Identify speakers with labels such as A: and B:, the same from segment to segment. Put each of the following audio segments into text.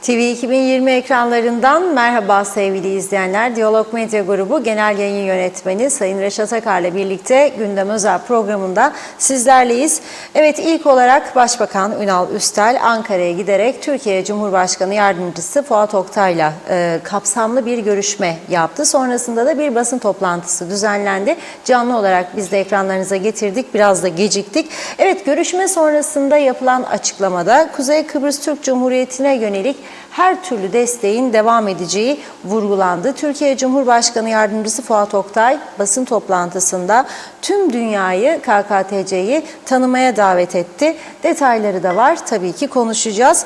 A: TV 2020 ekranlarından merhaba sevgili izleyenler. Diyalog Medya Grubu Genel Yayın Yönetmeni Sayın Reşat Akar'la birlikte Gündem Özel programında sizlerleyiz. Evet, ilk olarak Başbakan Ünal Üstel Ankara'ya giderek Türkiye Cumhurbaşkanı Yardımcısı Fuat Oktay'la kapsamlı bir görüşme yaptı. Sonrasında da bir basın toplantısı düzenlendi. Canlı olarak biz de ekranlarınıza getirdik. Biraz da geciktik. Evet, görüşme sonrasında yapılan açıklamada Kuzey Kıbrıs Türk Cumhuriyeti'ne yönelik her türlü desteğin devam edeceği vurgulandı. Türkiye Cumhurbaşkanı Yardımcısı Fuat Oktay basın toplantısında tüm dünyayı, KKTC'yi tanımaya davet etti. Detayları da var, tabii ki konuşacağız.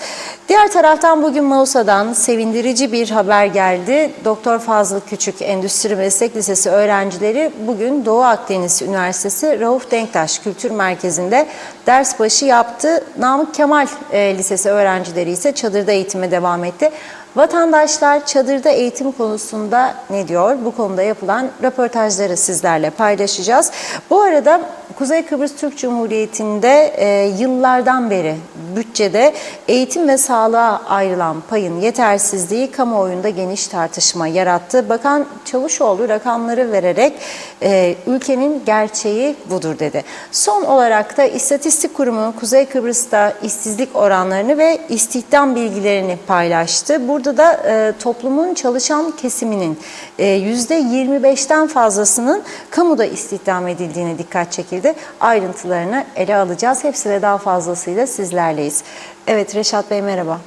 A: Diğer taraftan bugün Mausa'dan sevindirici bir haber geldi. Doktor Fazıl Küçük Endüstri Meslek Lisesi öğrencileri bugün Doğu Akdeniz Üniversitesi Rauf Denktaş Kültür Merkezi'nde ders başı yaptı. Namık Kemal Lisesi öğrencileri ise çadırda eğitime devam etti. Vatandaşlar çadırda eğitim konusunda ne diyor? Bu konuda yapılan röportajları sizlerle paylaşacağız. Bu arada Kuzey Kıbrıs Türk Cumhuriyeti'nde yıllardan beri bütçede eğitim ve sağlığa ayrılan payın yetersizliği kamuoyunda geniş tartışma yarattı. Bakan Çavuşoğlu rakamları vererek ülkenin gerçeği budur dedi. Son olarak da İstatistik Kurumu Kuzey Kıbrıs'ta işsizlik oranlarını ve istihdam bilgilerini paylaştı. Burada da toplumun çalışan kesiminin %25'ten fazlasının kamuda istihdam edildiğine dikkat çekildi. Ayrıntılarını ele alacağız. Hepsi ve daha fazlasıyla sizlerleyiz. Evet, Reşat Bey merhaba.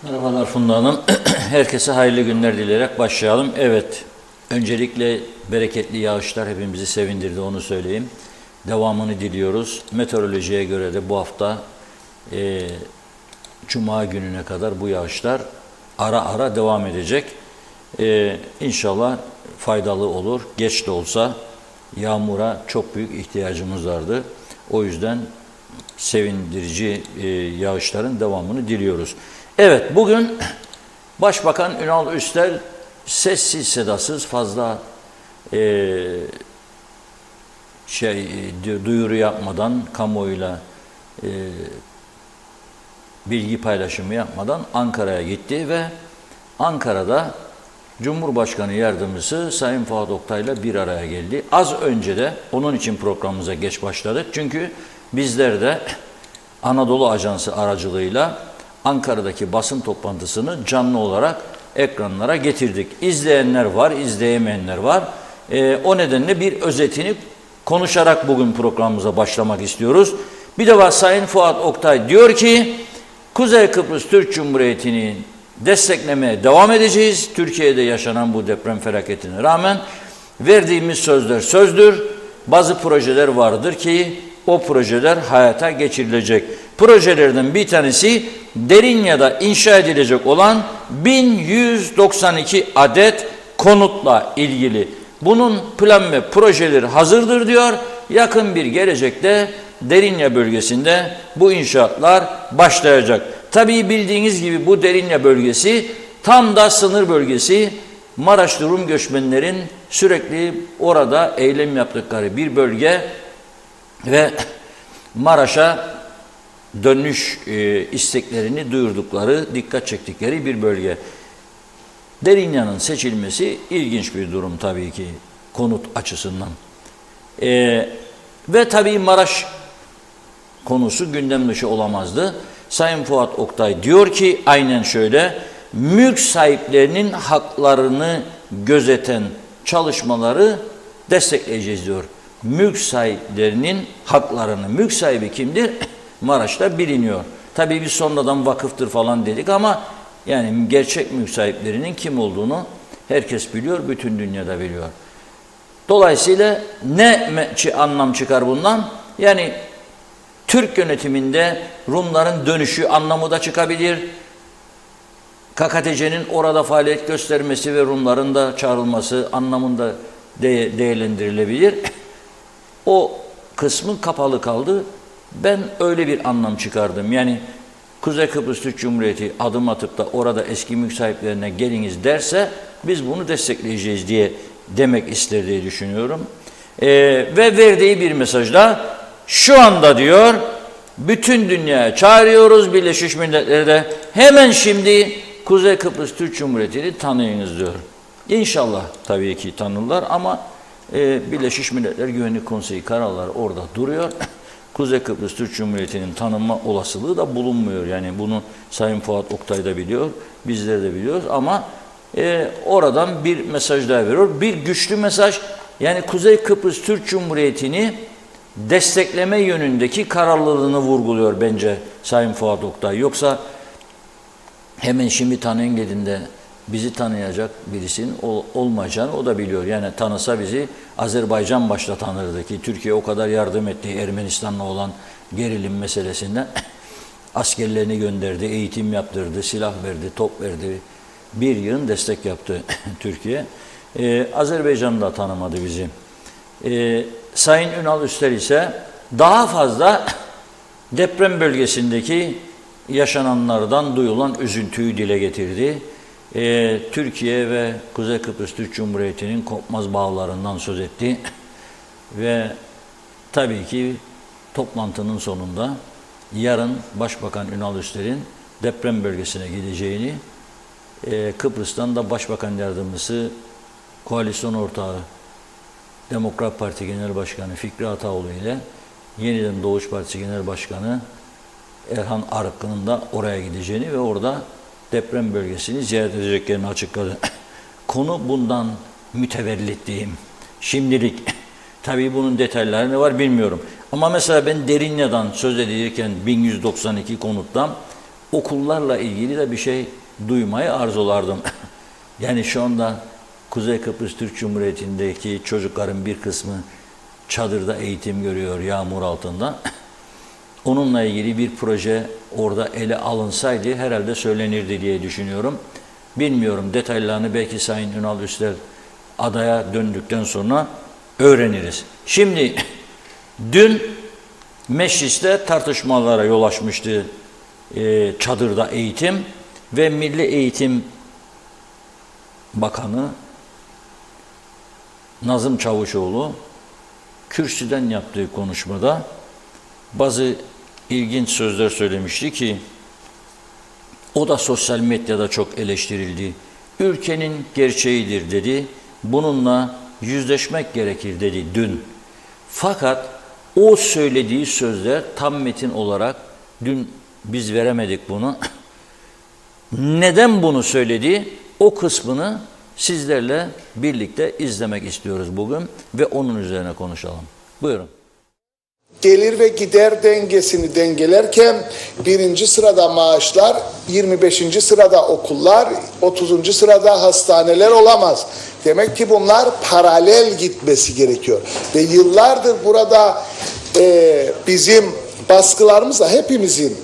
B: Merhabalar Funda Hanım. Herkese hayırlı günler dileyerek başlayalım. Evet, öncelikle bereketli yağışlar hepimizi sevindirdi, onu söyleyeyim. Devamını diliyoruz. Meteorolojiye göre de bu hafta Cuma gününe kadar bu yağışlar ara ara devam edecek. İnşallah faydalı olur. Geç de olsa yağmura çok büyük ihtiyacımız vardı. O yüzden sevindirici yağışların devamını diliyoruz. Evet, bugün Başbakan Ünal Üstel sessiz sedasız fazla duyuru yapmadan, kamuoyuyla bilgi paylaşımı yapmadan Ankara'ya gitti ve Ankara'da Cumhurbaşkanı Yardımcısı Sayın Fuat Oktay'la bir araya geldi. Az önce de onun için programımıza geç başladık. Çünkü bizler de Anadolu Ajansı aracılığıyla Ankara'daki basın toplantısını canlı olarak ekranlara getirdik. İzleyenler var, izleyemeyenler var. O nedenle bir özetini konuşarak bugün programımıza başlamak istiyoruz. Bir de var, Sayın Fuat Oktay diyor ki, Kuzey Kıbrıs Türk Cumhuriyeti'ni desteklemeye devam edeceğiz. Türkiye'de yaşanan bu deprem felaketine rağmen verdiğimiz sözler sözdür. Bazı projeler vardır ki o projeler hayata geçirilecek. Projelerden bir tanesi Derinya'da inşa edilecek olan 1192 adet konutla ilgili. Bunun plan ve projeleri hazırdır diyor. Yakın bir gelecekte Derinya bölgesinde bu inşaatlar başlayacak. Tabii bildiğiniz gibi bu Derinya bölgesi tam da sınır bölgesi. Maraşlı Rum göçmenlerin sürekli orada eylem yaptıkları bir bölge ve Maraş'a dönüş isteklerini duyurdukları, dikkat çektikleri bir bölge. Derinya'nın seçilmesi ilginç bir durum tabii ki konut açısından. Ve tabii Maraş konusu gündem dışı olamazdı. Sayın Fuat Oktay diyor ki aynen şöyle, mülk sahiplerinin haklarını gözeten çalışmaları destekleyeceğiz diyor. Mülk sahiplerinin haklarını, mülk sahibi kimdir? Maraş'ta biliniyor. Tabii biz sonradan vakıftır falan dedik ama yani gerçek mülk sahiplerinin kim olduğunu herkes biliyor, bütün dünyada biliyor. Dolayısıyla ne anlam çıkar bundan? Yani Türk yönetiminde Rumların dönüşü anlamı da çıkabilir. KKTC'nin orada faaliyet göstermesi ve Rumların da çağrılması anlamında değerlendirilebilir. O kısmın kapalı kaldı. Ben öyle bir anlam çıkardım. Yani Kuzey Kıbrıs Türk Cumhuriyeti adım atıp da orada eski mülk sahiplerine geliniz derse biz bunu destekleyeceğiz diye demek ister diye düşünüyorum. Ve verdiği bir mesajda şu anda diyor bütün dünyaya çağırıyoruz. Birleşmiş Milletler'e de hemen şimdi Kuzey Kıbrıs Türk Cumhuriyeti'ni tanıyınız diyor. İnşallah tabii ki tanırlar ama Birleşmiş Milletler Güvenlik Konseyi kararları orada duruyor. Kuzey Kıbrıs Türk Cumhuriyeti'nin tanınma olasılığı da bulunmuyor. Yani bunu Sayın Fuat Oktay da biliyor, bizler de biliyoruz ama oradan bir mesaj daha veriyor. Bir güçlü mesaj, yani Kuzey Kıbrıs Türk Cumhuriyeti'ni destekleme yönündeki kararlılığını vurguluyor bence Sayın Fuat Oktay. Yoksa hemen şimdi tanıyın dediğinde bizi tanıyacak birisinin olmayacağını o da biliyor. Yani tanısa bizi Azerbaycan başta tanırdı ki Türkiye o kadar yardım etti Ermenistan'la olan gerilim meselesinde. Askerlerini gönderdi, eğitim yaptırdı, silah verdi, top verdi. Bir yığın destek yaptı Türkiye. Azerbaycan da tanımadı bizi. Sayın Ünal Üster ise daha fazla deprem bölgesindeki yaşananlardan duyulan üzüntüyü dile getirdi. Türkiye ve Kuzey Kıbrıs Türk Cumhuriyeti'nin kopmaz bağlarından söz etti. Ve tabii ki toplantının sonunda yarın Başbakan Ünal Üster'in deprem bölgesine gideceğini, Kıbrıs'tan da Başbakan Yardımcısı koalisyon ortağı Demokrat Parti Genel Başkanı Fikri Ataoğlu ile Yeniden Doğuş Partisi Genel Başkanı Erhan Arıklı'nın da oraya gideceğini ve orada deprem bölgesini ziyaret edeceklerini açıkladı. Konu bundan mütevellit diyeyim. Şimdilik tabii bunun detayları ne var bilmiyorum. Ama mesela ben Derinya'dan söz edilirken 1192 konuttan okullarla ilgili de bir şey duymayı arzulardım. Yani şu anda Kuzey Kıbrıs Türk Cumhuriyeti'ndeki çocukların bir kısmı çadırda eğitim görüyor yağmur altında. Onunla ilgili bir proje orada ele alınsaydı herhalde söylenirdi diye düşünüyorum. Bilmiyorum, detaylarını belki Sayın Ünal Üster adaya döndükten sonra öğreniriz. Şimdi dün mecliste tartışmalara yol açmıştı çadırda eğitim ve Milli Eğitim Bakanı Nazım Çavuşoğlu kürsüden yaptığı konuşmada bazı ilginç sözler söylemişti ki o da sosyal medyada çok eleştirildi. Ülkenin gerçeğidir dedi. Bununla yüzleşmek gerekir dedi dün. Fakat o söylediği sözler tam metin olarak dün biz veremedik bunu. Neden bunu söyledi? O kısmını sizlerle birlikte izlemek istiyoruz bugün ve onun üzerine konuşalım. Buyurun.
C: Gelir ve gider dengesini dengelerken birinci sırada maaşlar, 25. sırada okullar, 30. sırada hastaneler olamaz. Demek ki bunlar paralel gitmesi gerekiyor. Ve yıllardır burada bizim baskılarımızla hepimizin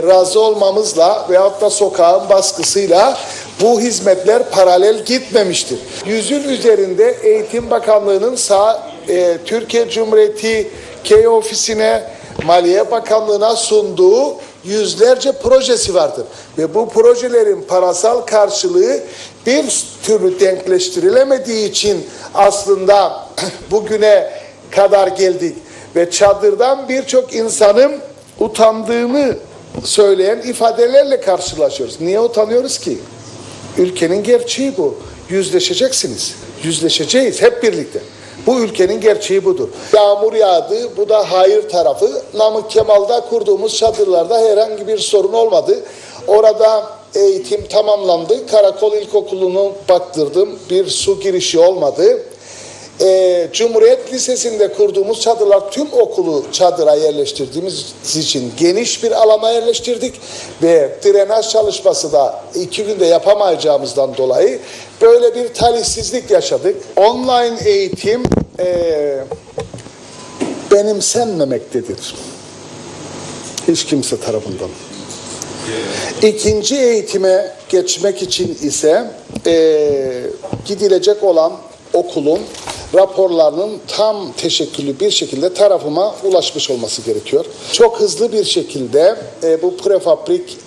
C: razı olmamızla veyahut da sokağın baskısıyla bu hizmetler paralel gitmemiştir. 100'ün üzerinde Eğitim Bakanlığı'nın Türkiye Cumhuriyeti K ofisine, Maliye Bakanlığı'na sunduğu yüzlerce projesi vardır. Ve bu projelerin parasal karşılığı bir türlü denkleştirilemediği için aslında bugüne kadar geldik. Ve çadırdan birçok insanın utandığını söyleyen ifadelerle karşılaşıyoruz. Niye utanıyoruz ki? Ülkenin gerçeği bu. Yüzleşeceksiniz. Yüzleşeceğiz hep birlikte. Bu ülkenin gerçeği budur. Yağmur yağdı, bu da hayır tarafı. Namık Kemal'da kurduğumuz çadırlarda herhangi bir sorun olmadı. Orada eğitim tamamlandı. Karakol İlkokulu'nu baktırdım. Bir su girişi olmadı. Cumhuriyet Lisesi'nde kurduğumuz çadırlar tüm okulu çadıra yerleştirdiğimiz için geniş bir alana yerleştirdik ve drenaj çalışması da 2 günde yapamayacağımızdan dolayı böyle bir talihsizlik yaşadık. Online eğitim benimsenmemektedir. Hiç kimse tarafından. İkinci eğitime geçmek için ise gidilecek olan okulun raporlarının tam teşekküllü bir şekilde tarafıma ulaşmış olması gerekiyor. Çok hızlı bir şekilde bu prefabrik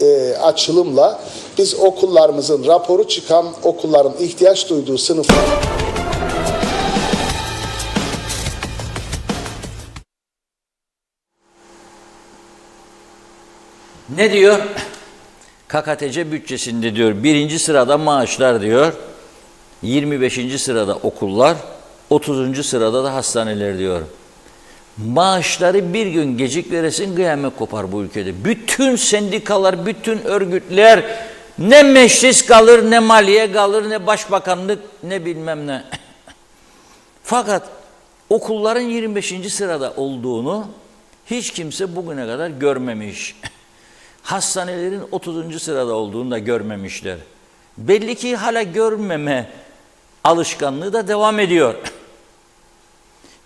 C: açılımla biz okullarımızın raporu çıkan okulların ihtiyaç duyduğu sınıflar...
B: Ne diyor? KKTC bütçesinde diyor birinci sırada maaşlar diyor. 25. sırada okullar, 30. sırada da hastaneler diyor. Maaşları bir gün gecik veresin kıyamet kopar bu ülkede. Bütün sendikalar, bütün örgütler ne meclis kalır, ne maliye kalır, ne başbakanlık, ne bilmem ne. Fakat okulların 25. sırada olduğunu hiç kimse bugüne kadar görmemiş. Hastanelerin 30. sırada olduğunu da görmemişler. Belli ki hala görmeme alışkanlığı da devam ediyor.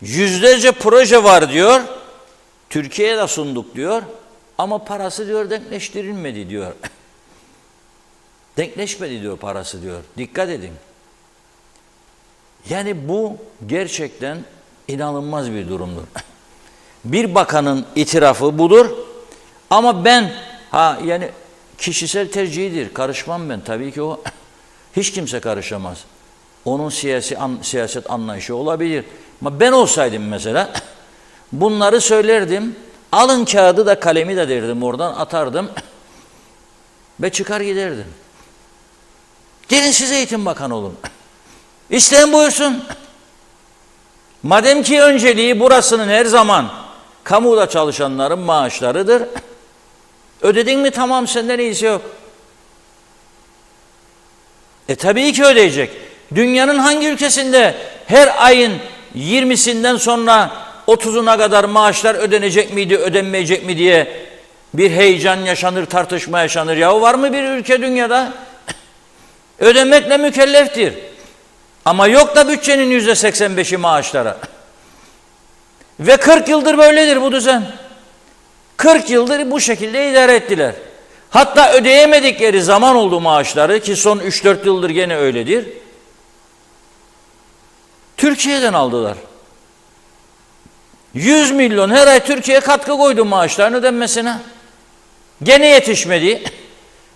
B: Yüzlerce proje var diyor. Türkiye'ye de sunduk diyor. Ama parası diyor denkleştirilmedi diyor. Denkleşmedi diyor parası diyor. Dikkat edin. Yani bu gerçekten inanılmaz bir durumdur. Bir bakanın itirafı budur. Ama ben yani kişisel tercihidir. Karışmam ben. Tabii ki o hiç kimse karışamaz. Onun siyaset anlayışı olabilir. Ama ben olsaydım mesela bunları söylerdim. Alın kağıdı da kalemi de derdim, oradan atardım ve çıkar giderdim. Gelin siz eğitim bakanı olun. İsteyen buyursun. Madem ki önceliği burasının her zaman kamuda çalışanların maaşlarıdır. Ödedin mi tamam, senden iyisi yok. Tabii ki ödeyecek. Dünyanın hangi ülkesinde her ayın 20'sinden sonra 30'una kadar maaşlar ödenecek miydi, ödenmeyecek mi diye bir heyecan yaşanır, tartışma yaşanır. Yahu var mı bir ülke dünyada? Ödemekle mükelleftir. Ama yok da bütçenin %85'i maaşlara. Ve 40 yıldır böyledir bu düzen. 40 yıldır bu şekilde idare ettiler. Hatta ödeyemedikleri zaman oldu maaşları, ki son 3-4 yıldır gene öyledir. Türkiye'den aldılar. 100 milyon her ay Türkiye katkı koydu maaşların ödenmesine. Gene yetişmedi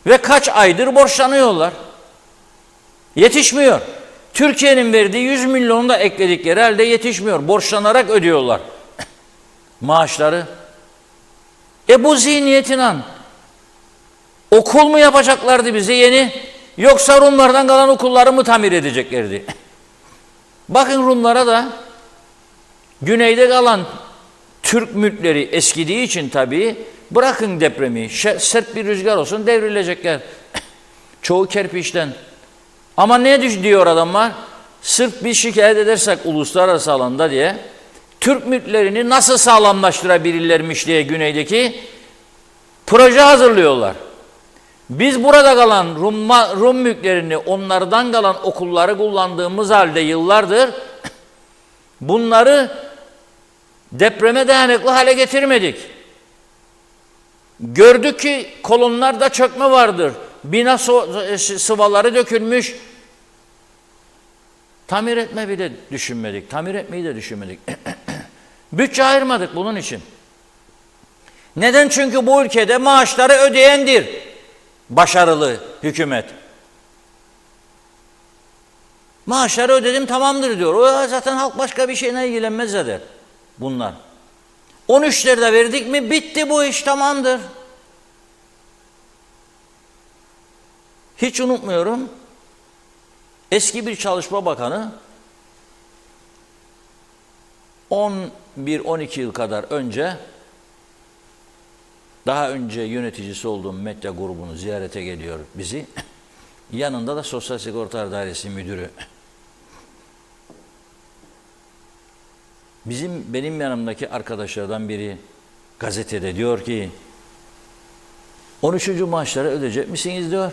B: ve kaç aydır borçlanıyorlar. Yetişmiyor. Türkiye'nin verdiği 100 milyonu da ekledikleri halde yetişmiyor. Borçlanarak ödüyorlar maaşları. Bu zihniyetin okul mu yapacaklardı bize yeni, yoksa Rumlardan kalan okulları mı tamir edeceklerdi? Bakın Rumlara da güneyde kalan Türk mülkleri eskidiği için tabii bırakın depremi, sert bir rüzgar olsun devrilecekler. Çoğu kerpiçten. Ama ne diyor adamlar? Sırf bir şikayet edersek uluslararası alanda diye Türk mülklerini nasıl sağlamlaştırabilirlermiş diye güneydeki proje hazırlıyorlar. Biz burada kalan Rum mülklerini, onlardan kalan okulları kullandığımız halde yıllardır bunları depreme dayanıklı hale getirmedik. Gördük ki kolonlarda çökme vardır. Bina sıvaları dökülmüş. Tamir etme bile düşünmedik. Tamir etmeyi de düşünmedik. Bütçe ayırmadık bunun için. Neden? Çünkü bu ülkede maaşları ödeyendir başarılı hükümet. Maaşları ödedim tamamdır diyor. O zaten halk başka bir şeyle ilgilenmez zaten bunlar. 13'lerde verdik mi bitti bu iş, tamamdır. Hiç unutmuyorum. Eski bir Çalışma Bakanı 11-12 yıl kadar önce, daha önce yöneticisi olduğum medya grubunu ziyarete geliyor bizi. Yanında da Sosyal Sigortalar Dairesi Müdürü. Benim yanımdaki arkadaşlardan biri gazetede diyor ki 13. maaşları ödeyecek misiniz diyor.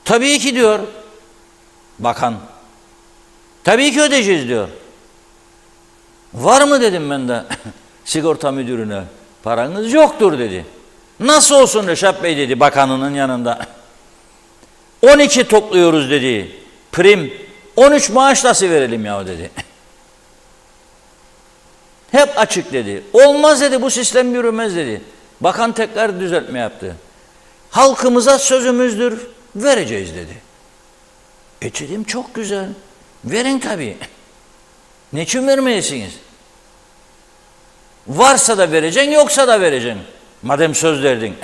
B: Tabii ki diyor bakan. Tabii ki ödeyeceğiz diyor. Var mı dedim ben de sigorta müdürüne. Paranız yoktur dedi. Nasıl olsun Reşat Bey dedi bakanının yanında. 12 topluyoruz dedi. Prim. 13 maaş nasıl verelim ya dedi. Hep açık dedi. Olmaz dedi, bu sistem yürümez dedi. Bakan tekrar düzeltme yaptı. Halkımıza sözümüzdür, vereceğiz dedi. Dedim çok güzel. Verin tabii. Niçin vermeyesiniz? Varsa da vereceksin, yoksa da vereceksin. Madem söz verdin.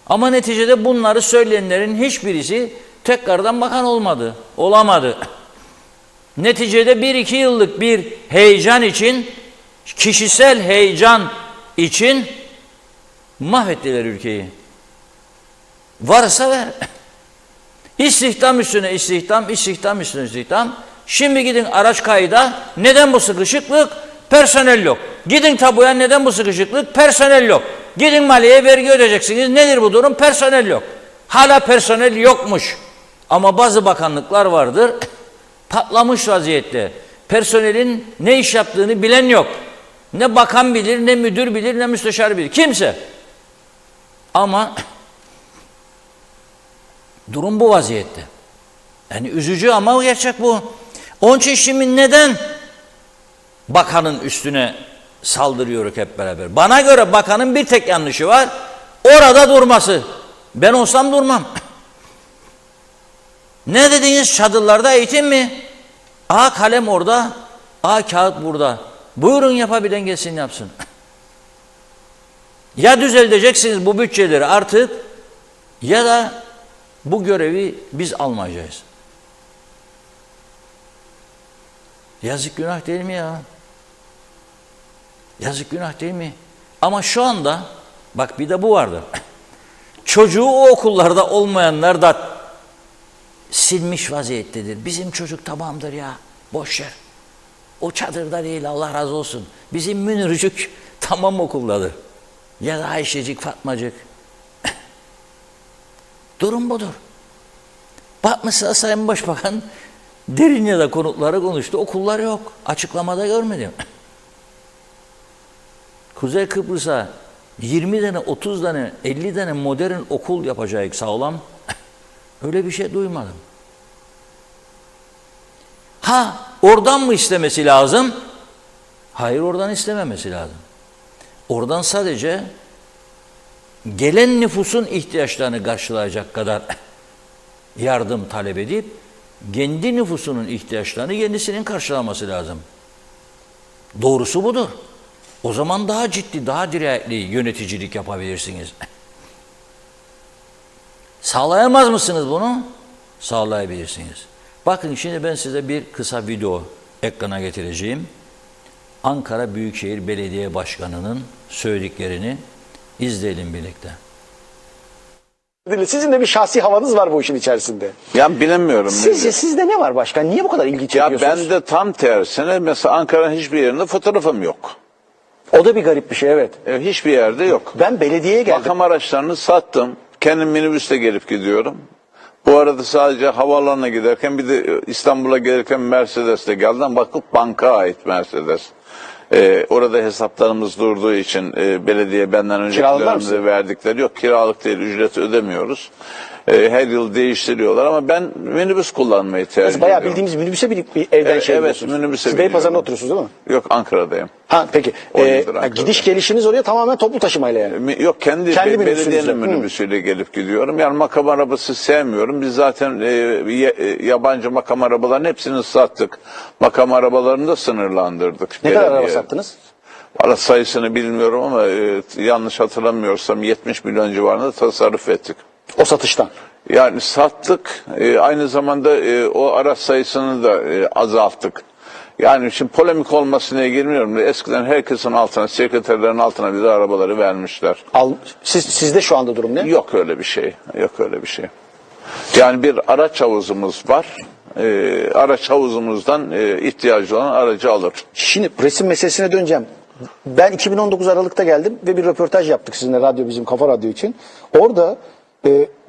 B: Ama neticede bunları söyleyenlerin hiçbirisi tekrardan bakan olmadı. Olamadı. Neticede 1-2 yıllık bir heyecan için, kişisel heyecan için mahvettiler ülkeyi. Varsa ver. İstihdam üstüne istihdam, istihdam üstüne istihdam. Şimdi gidin araç kayda. Neden bu sıkışıklık? Personel yok. Gidin tabuya, neden bu sıkışıklık? Personel yok. Gidin maliyeye vergi ödeyeceksiniz. Nedir bu durum? Personel yok. Hala personel yokmuş. Ama bazı bakanlıklar vardır. Patlamış vaziyette. Personelin ne iş yaptığını bilen yok. Ne bakan bilir, ne müdür bilir, ne müsteşar bilir. Kimse. Ama durum bu vaziyette. Yani üzücü ama gerçek bu. Onun için şimdi neden bakanın üstüne saldırıyoruz hep beraber? Bana göre bakanın bir tek yanlışı var. Orada durması. Ben olsam durmam. Ne dediğiniz çadırlarda eğitim mi? Kalem orada, kağıt burada. Buyurun, yapabilen gelsin yapsın. Ya düzelteceksiniz bu bütçeleri artık, ya da bu görevi biz almayacağız. Yazık, günah değil mi ya? Yazık, günah değil mi? Ama şu anda bak, bir de bu vardır. Çocuğu o okullarda olmayanlar da silmiş vaziyettedir. Bizim çocuk tamamdır ya, boş ver. O çadırda değil, Allah razı olsun. Bizim Münircük tamam okuldadır. Ya da Ayşecik, Fatmacık. Durum budur. Bakmışsa Sayın Başbakan Derince'de konukları konuştu. Okullar yok. Açıklamada görmedim. Kuzey Kıbrıs'a 20 tane, 30 tane, 50 tane modern okul yapacak sağlam. Öyle bir şey duymadım. Oradan mı istemesi lazım? Hayır, oradan istememesi lazım. Oradan sadece gelen nüfusun ihtiyaçlarını karşılayacak kadar yardım talep edip kendi nüfusunun ihtiyaçlarını kendisinin karşılaması lazım. Doğrusu budur. O zaman daha ciddi, daha dirayetli yöneticilik yapabilirsiniz. Sağlayamaz mısınız bunu? Sağlayabilirsiniz. Bakın şimdi ben size bir kısa video ekrana getireceğim. Ankara Büyükşehir Belediye Başkanı'nın söylediklerini izleyelim birlikte.
D: Sizin de bir şahsi havanız var bu işin içerisinde.
E: Ya bilemiyorum.
D: Sizde ne var başkan? Niye bu kadar ilgi çekiyorsunuz?
E: Ya ben de tam tersine, mesela Ankara'nın hiçbir yerinde fotoğrafım yok.
D: O da bir garip bir şey, evet.
E: Hiçbir yerde yok.
D: Ben belediyeye geldim.
E: Makam araçlarını sattım. Kendim minibüste gelip gidiyorum. Bu arada sadece havaalanına giderken, bir de İstanbul'a gelirken Mercedes'te geldim. Bakıp banka ait Mercedes. Orada hesaplarımız durduğu için belediye benden önceki dönemde verdikleri yok. Kiralık değil, ücret ödemiyoruz. Her yıl değiştiriyorlar ama ben minibüs kullanmayı tercih ediyorum.
D: Bayağı bildiğimiz minibüse bir evden şey
E: evet, minibüse
D: Siz Beypazarı'nda oturuyorsunuz değil mi?
E: Yok, Ankara'dayım.
D: Peki. Gidiş gelişiniz oraya tamamen toplu taşımayla yani.
E: Yok, kendi belediyenin
D: minibüsünüzle.
E: minibüsüyle gelip gidiyorum. Yani makam arabası sevmiyorum. Biz zaten yabancı makam arabaların hepsini sattık. Makam arabalarını da sınırlandırdık.
D: Ne kadar araba sattınız?
E: Araç sayısını bilmiyorum ama yanlış hatırlamıyorsam 70 milyon civarında tasarruf ettik.
D: O satıştan.
E: Yani sattık. Aynı zamanda o araç sayısını da azalttık. Yani şimdi polemik olmasına girmiyorum. Eskiden herkesin altına, sekreterlerin altına bir de arabaları vermişler.
D: Sizde şu anda durum ne?
E: Yok öyle bir şey. Yok öyle bir şey. Yani bir araç havuzumuz var. Araç havuzumuzdan ihtiyacı olan aracı alır.
D: Şimdi resim meselesine döneceğim. Ben 2019 Aralık'ta geldim ve bir röportaj yaptık sizinle, radyo, bizim Kafa Radyo için. Orada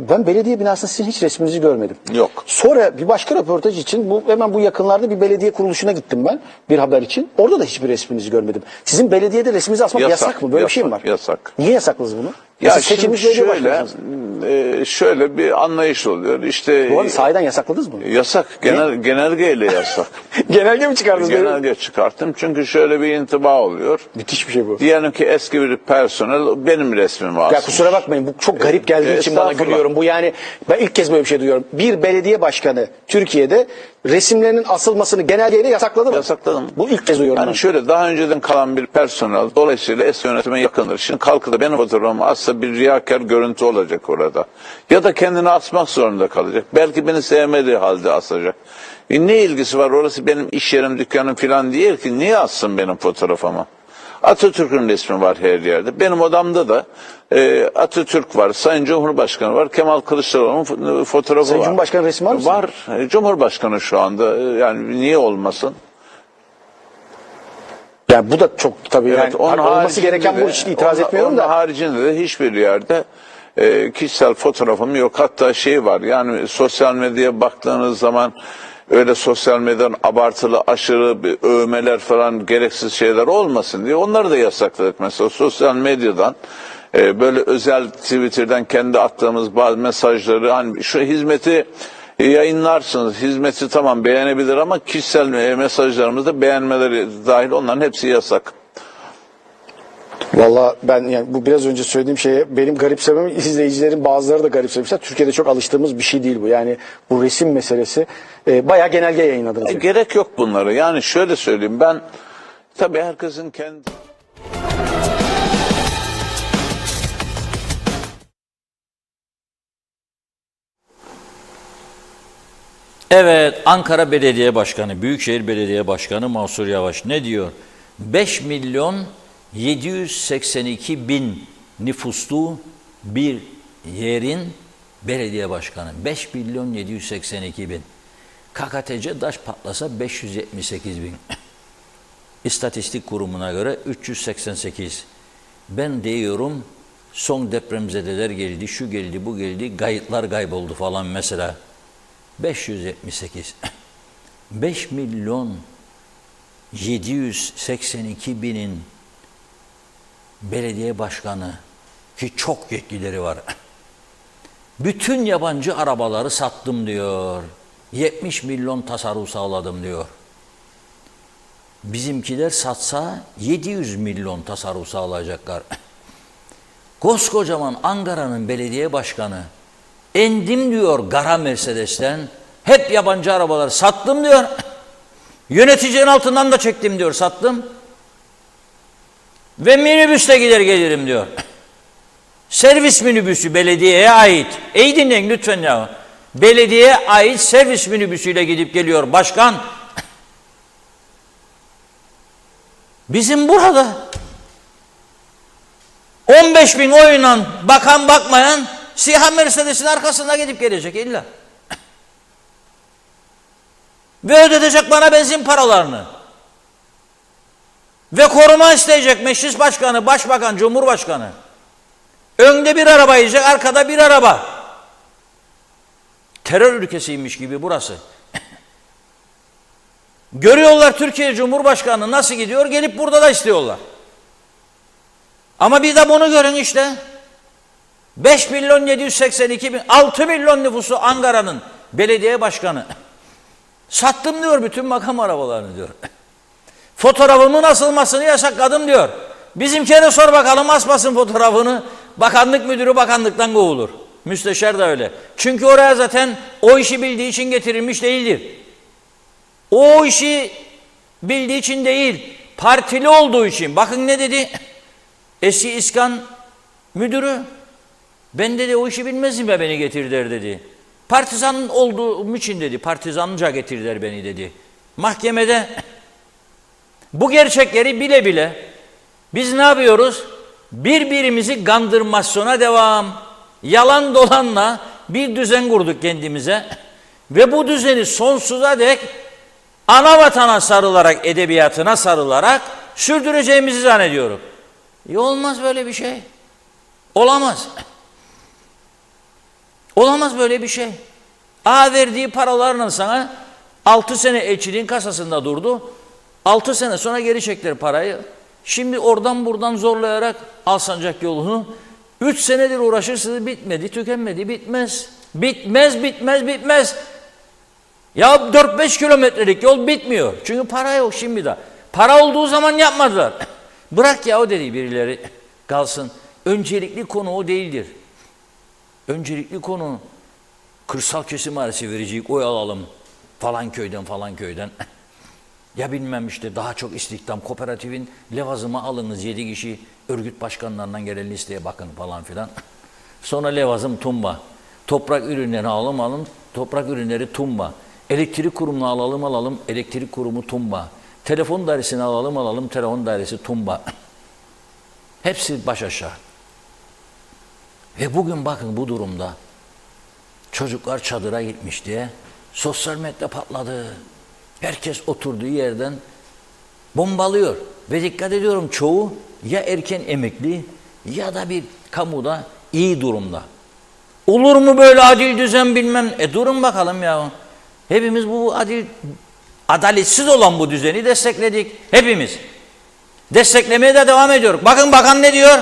D: ben belediye binasında sizin hiç resminizi görmedim.
E: Yok.
D: Sonra bir başka röportaj için hemen bu yakınlarda bir belediye kuruluşuna gittim ben, bir haber için. Orada da hiçbir resminizi görmedim. Sizin belediyede resminizi asmak yasak mı? Böyle bir şey mi var?
E: Yasak.
D: Niye yasakladınız bunu?
E: Ya
D: siz seçilmiş belediye başkanısınız.
E: Şöyle bir anlayış oluyor. İşte
D: Bu arada sahiden yasakladınız mı?
E: yasak. Genelgeyle yasak.
D: Genelge mi çıkardınız?
E: Genelge çıkarttım. Çünkü şöyle bir intiba oluyor.
D: Müthiş bir şey bu.
E: Diyelim ki eski bir personel benim resmimi alsın.
D: Ya kusura bakmayın, bu çok garip geldiği için bana gülüyorum. Bu yani ben ilk kez böyle bir şey duyuyorum. Bir belediye başkanı Türkiye'de resimlerinin asılmasını genel yayına yasakladı mı?
E: Yasakladım.
D: Bu ilk kez duyuyorum.
E: Yani şöyle, daha önceden kalan bir personel dolayısıyla eski yönetime yakındır. Şimdi kalkıp da benim fotoğrafımı asla bir riyakar görüntü olacak orada. Ya da kendini asmak zorunda kalacak. Belki beni sevmediği halde asacak. Ne ilgisi var, orası benim iş yerim, dükkanım falan değil ki, niye assın benim fotoğrafımı? Atatürk'ün resmi var her yerde. Benim odamda da Atatürk var, Sayın Cumhurbaşkanı var, Kemal Kılıçdaroğlu'nun fotoğrafı
D: Sayın
E: var.
D: Cumhurbaşkanı resmi var mı?
E: Var. Cumhurbaşkanı şu anda. Yani niye olmasın?
D: Yani bu da çok tabii
E: Evet,
D: yani
E: onun
D: olması
E: haricinde
D: gereken
E: de-
D: bu için itiraz etmiyorum
E: onun
D: da.
E: haricinde de hiçbir yerde kişisel fotoğrafım yok. Hatta şey var, yani sosyal medyaya baktığınız zaman öyle sosyal medyadan abartılı, aşırı bir övmeler falan, gereksiz şeyler olmasın diye onları da yasakladık. Mesela sosyal medyadan böyle özel Twitter'dan kendi attığımız bazı mesajları, hani şu hizmeti yayınlarsınız. Hizmeti tamam beğenebilir ama kişisel mesajlarımızda beğenmeleri dahil, onların hepsi yasak.
D: Valla ben yani bu biraz önce söylediğim şeye benim garipsemem, izleyicilerin bazıları da garipsemişler. Türkiye'de çok alıştığımız bir şey değil bu. Yani bu resim meselesi bayağı genelge yayınladınız.
E: Gerek yok bunlara. Yani şöyle söyleyeyim, ben tabii herkesin kendi...
B: Evet, Ankara Belediye Başkanı, Büyükşehir Belediye Başkanı Mansur Yavaş ne diyor? 5 milyon 782 bin nüfuslu bir yerin belediye başkanı. 5 milyon 782 bin. KKTC taş patlasa 578 bin. İstatistik Kurumu'na göre 388. Ben diyorum, son depremzedeler geldi, şu geldi, bu geldi, kayıtlar kayboldu falan mesela. 578. 5 milyon 782 binin belediye başkanı, ki çok yetkileri var. Bütün yabancı arabaları sattım diyor. 70 milyon tasarruf sağladım diyor. Bizimkiler satsa 700 milyon tasarruf sağlayacaklar. Koskocaman Ankara'nın belediye başkanı, endim diyor Gara Mercedes'ten, hep yabancı arabaları sattım diyor. Yöneticinin altından da çektim diyor, sattım. Ve minibüsle gider gelirim diyor. Servis minibüsü belediyeye ait. İyi dinleyin lütfen ya. Belediyeye ait servis minibüsüyle gidip geliyor başkan. Bizim burada 15 bin oyla bakan bakmayan siyah Mercedes'in arkasında gidip gelecek illa. Ve ödetecek bana benzin paralarını. Ve koruma isteyecek meclis başkanı, başbakan, cumhurbaşkanı. Önde bir araba yiyecek, arkada bir araba. Terör ülkesiymiş gibi burası. Görüyorlar Türkiye Cumhurbaşkanı nasıl gidiyor, gelip burada da istiyorlar. Ama bir de bunu görün işte. 5 milyon 782 bin, 6 milyon nüfusu Ankara'nın belediye başkanı. Sattım diyor bütün makam arabalarını diyor. Fotoğrafımın asılmasını yasakladım diyor. Bizimkine sor bakalım, asmasın fotoğrafını. Bakanlık müdürü bakanlıktan kovulur. Müsteşar da öyle. Çünkü oraya zaten o işi bildiği için getirilmiş değildir. O işi bildiği için değil, partili olduğu için. Bakın ne dedi? Eski İskan müdürü, ben dedi o işi bilmezdim ya, beni getirdiler dedi. Partizan olduğum için dedi, partizanca getirdiler beni dedi. Mahkemede bu gerçekleri bile bile biz ne yapıyoruz? Birbirimizi kandırmasyona devam. Yalan dolanla bir düzen kurduk kendimize ve bu düzeni sonsuza dek ana vatana sarılarak, edebiyatına sarılarak sürdüreceğimizi zannediyorum. Olmaz böyle bir şey. Olamaz. Olamaz böyle bir şey. Verdiği paralarla sana 6 sene elçiliğin kasasında durdu. 6 sene sonra geri çektiler parayı. Şimdi oradan buradan zorlayarak Alsancak yolunu 3 senedir uğraşırsınız, bitmedi, tükenmedi, bitmez. Bitmez, bitmez, bitmez. Ya 4-5 kilometrelik yol bitmiyor. Çünkü para yok şimdi de. Para olduğu zaman yapmadılar. Bırak ya o dedi birileri, kalsın. Öncelikli konu o değildir. Öncelikli konu kırsal kesim arası verecek, oy alalım. Falan köyden falan köyden. Ya bilmem işte daha çok istihdam, kooperatifin levazıma alınız 7 kişi örgüt başkanlarından gelen listeye bakın falan filan. Sonra levazım tumba. Toprak ürünleri alalım, toprak ürünleri tumba. Elektrik kurumunu alalım, elektrik kurumu tumba. Telefon dairesini alalım, telefon dairesi tumba. Hepsi baş aşağı. Ve bugün bakın bu durumda çocuklar çadıra gitmiş diye sosyal medya patladı. Herkes oturduğu yerden bombalıyor. Ve dikkat ediyorum çoğu ya erken emekli ya da bir kamuda iyi durumda. Olur mu böyle adil düzen bilmem. Durun bakalım ya. Hepimiz bu adaletsiz olan bu düzeni destekledik. Hepimiz. Desteklemeye de devam ediyoruz. Bakın bakan ne diyor?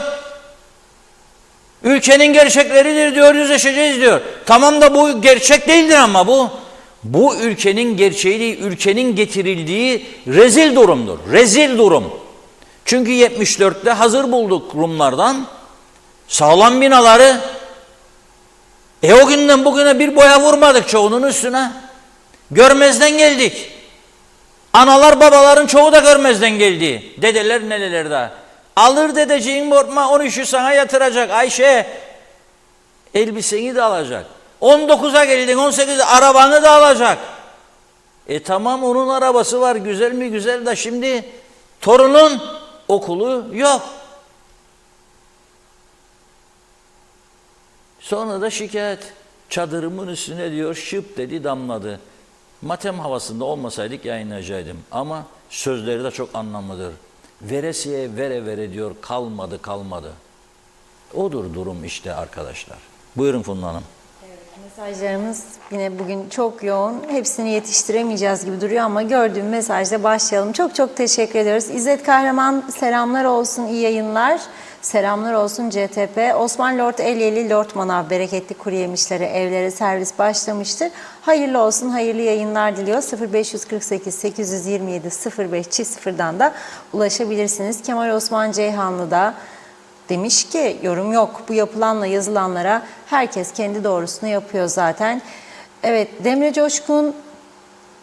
B: Ülkenin gerçekleridir diyor, yüzleşeceğiz diyor. Tamam da bu gerçek değildir ama bu ülkenin gerçeği değil, ülkenin getirildiği rezil durumdur. Rezil durum. Çünkü 74'te hazır bulduk Rumlardan sağlam binaları. O günden bugüne bir boya vurmadık çoğunun üstüne. Görmezden geldik. Analar babaların çoğu da görmezden geldi. Dedeler neler daha. Alır dedeciğin bortma 13'ü sana yatıracak Ayşe. Elbiseni de alacak. 19'a geldin 18'e arabanı da alacak. Tamam onun arabası var güzel mi güzel de şimdi torunun okulu yok. Sonra da şikayet. Çadırımın üstüne diyor şıp dedi damladı. Matem havasında olmasaydık yayınlayacaktım. Ama sözleri de çok anlamlıdır. Veresiye vere vere diyor kalmadı. Odur durum işte arkadaşlar. Buyurun Funda Hanım.
A: Mesajlarımız yine bugün çok yoğun. Hepsini yetiştiremeyeceğiz gibi duruyor ama gördüğüm mesajla başlayalım. Çok teşekkür ediyoruz. İzzet Kahraman selamlar olsun, iyi yayınlar. Selamlar olsun CTP. Osman Lord Elyeli, Lord Manav bereketli kuru yemişlere, evlere servis başlamıştır. Hayırlı olsun, hayırlı yayınlar diliyor. 0548 827 05'dan da ulaşabilirsiniz. Kemal Osman Ceyhanlı da demiş ki yorum yok. Bu yapılanla yazılanlara herkes kendi doğrusunu yapıyor zaten. Evet Demre Coşkun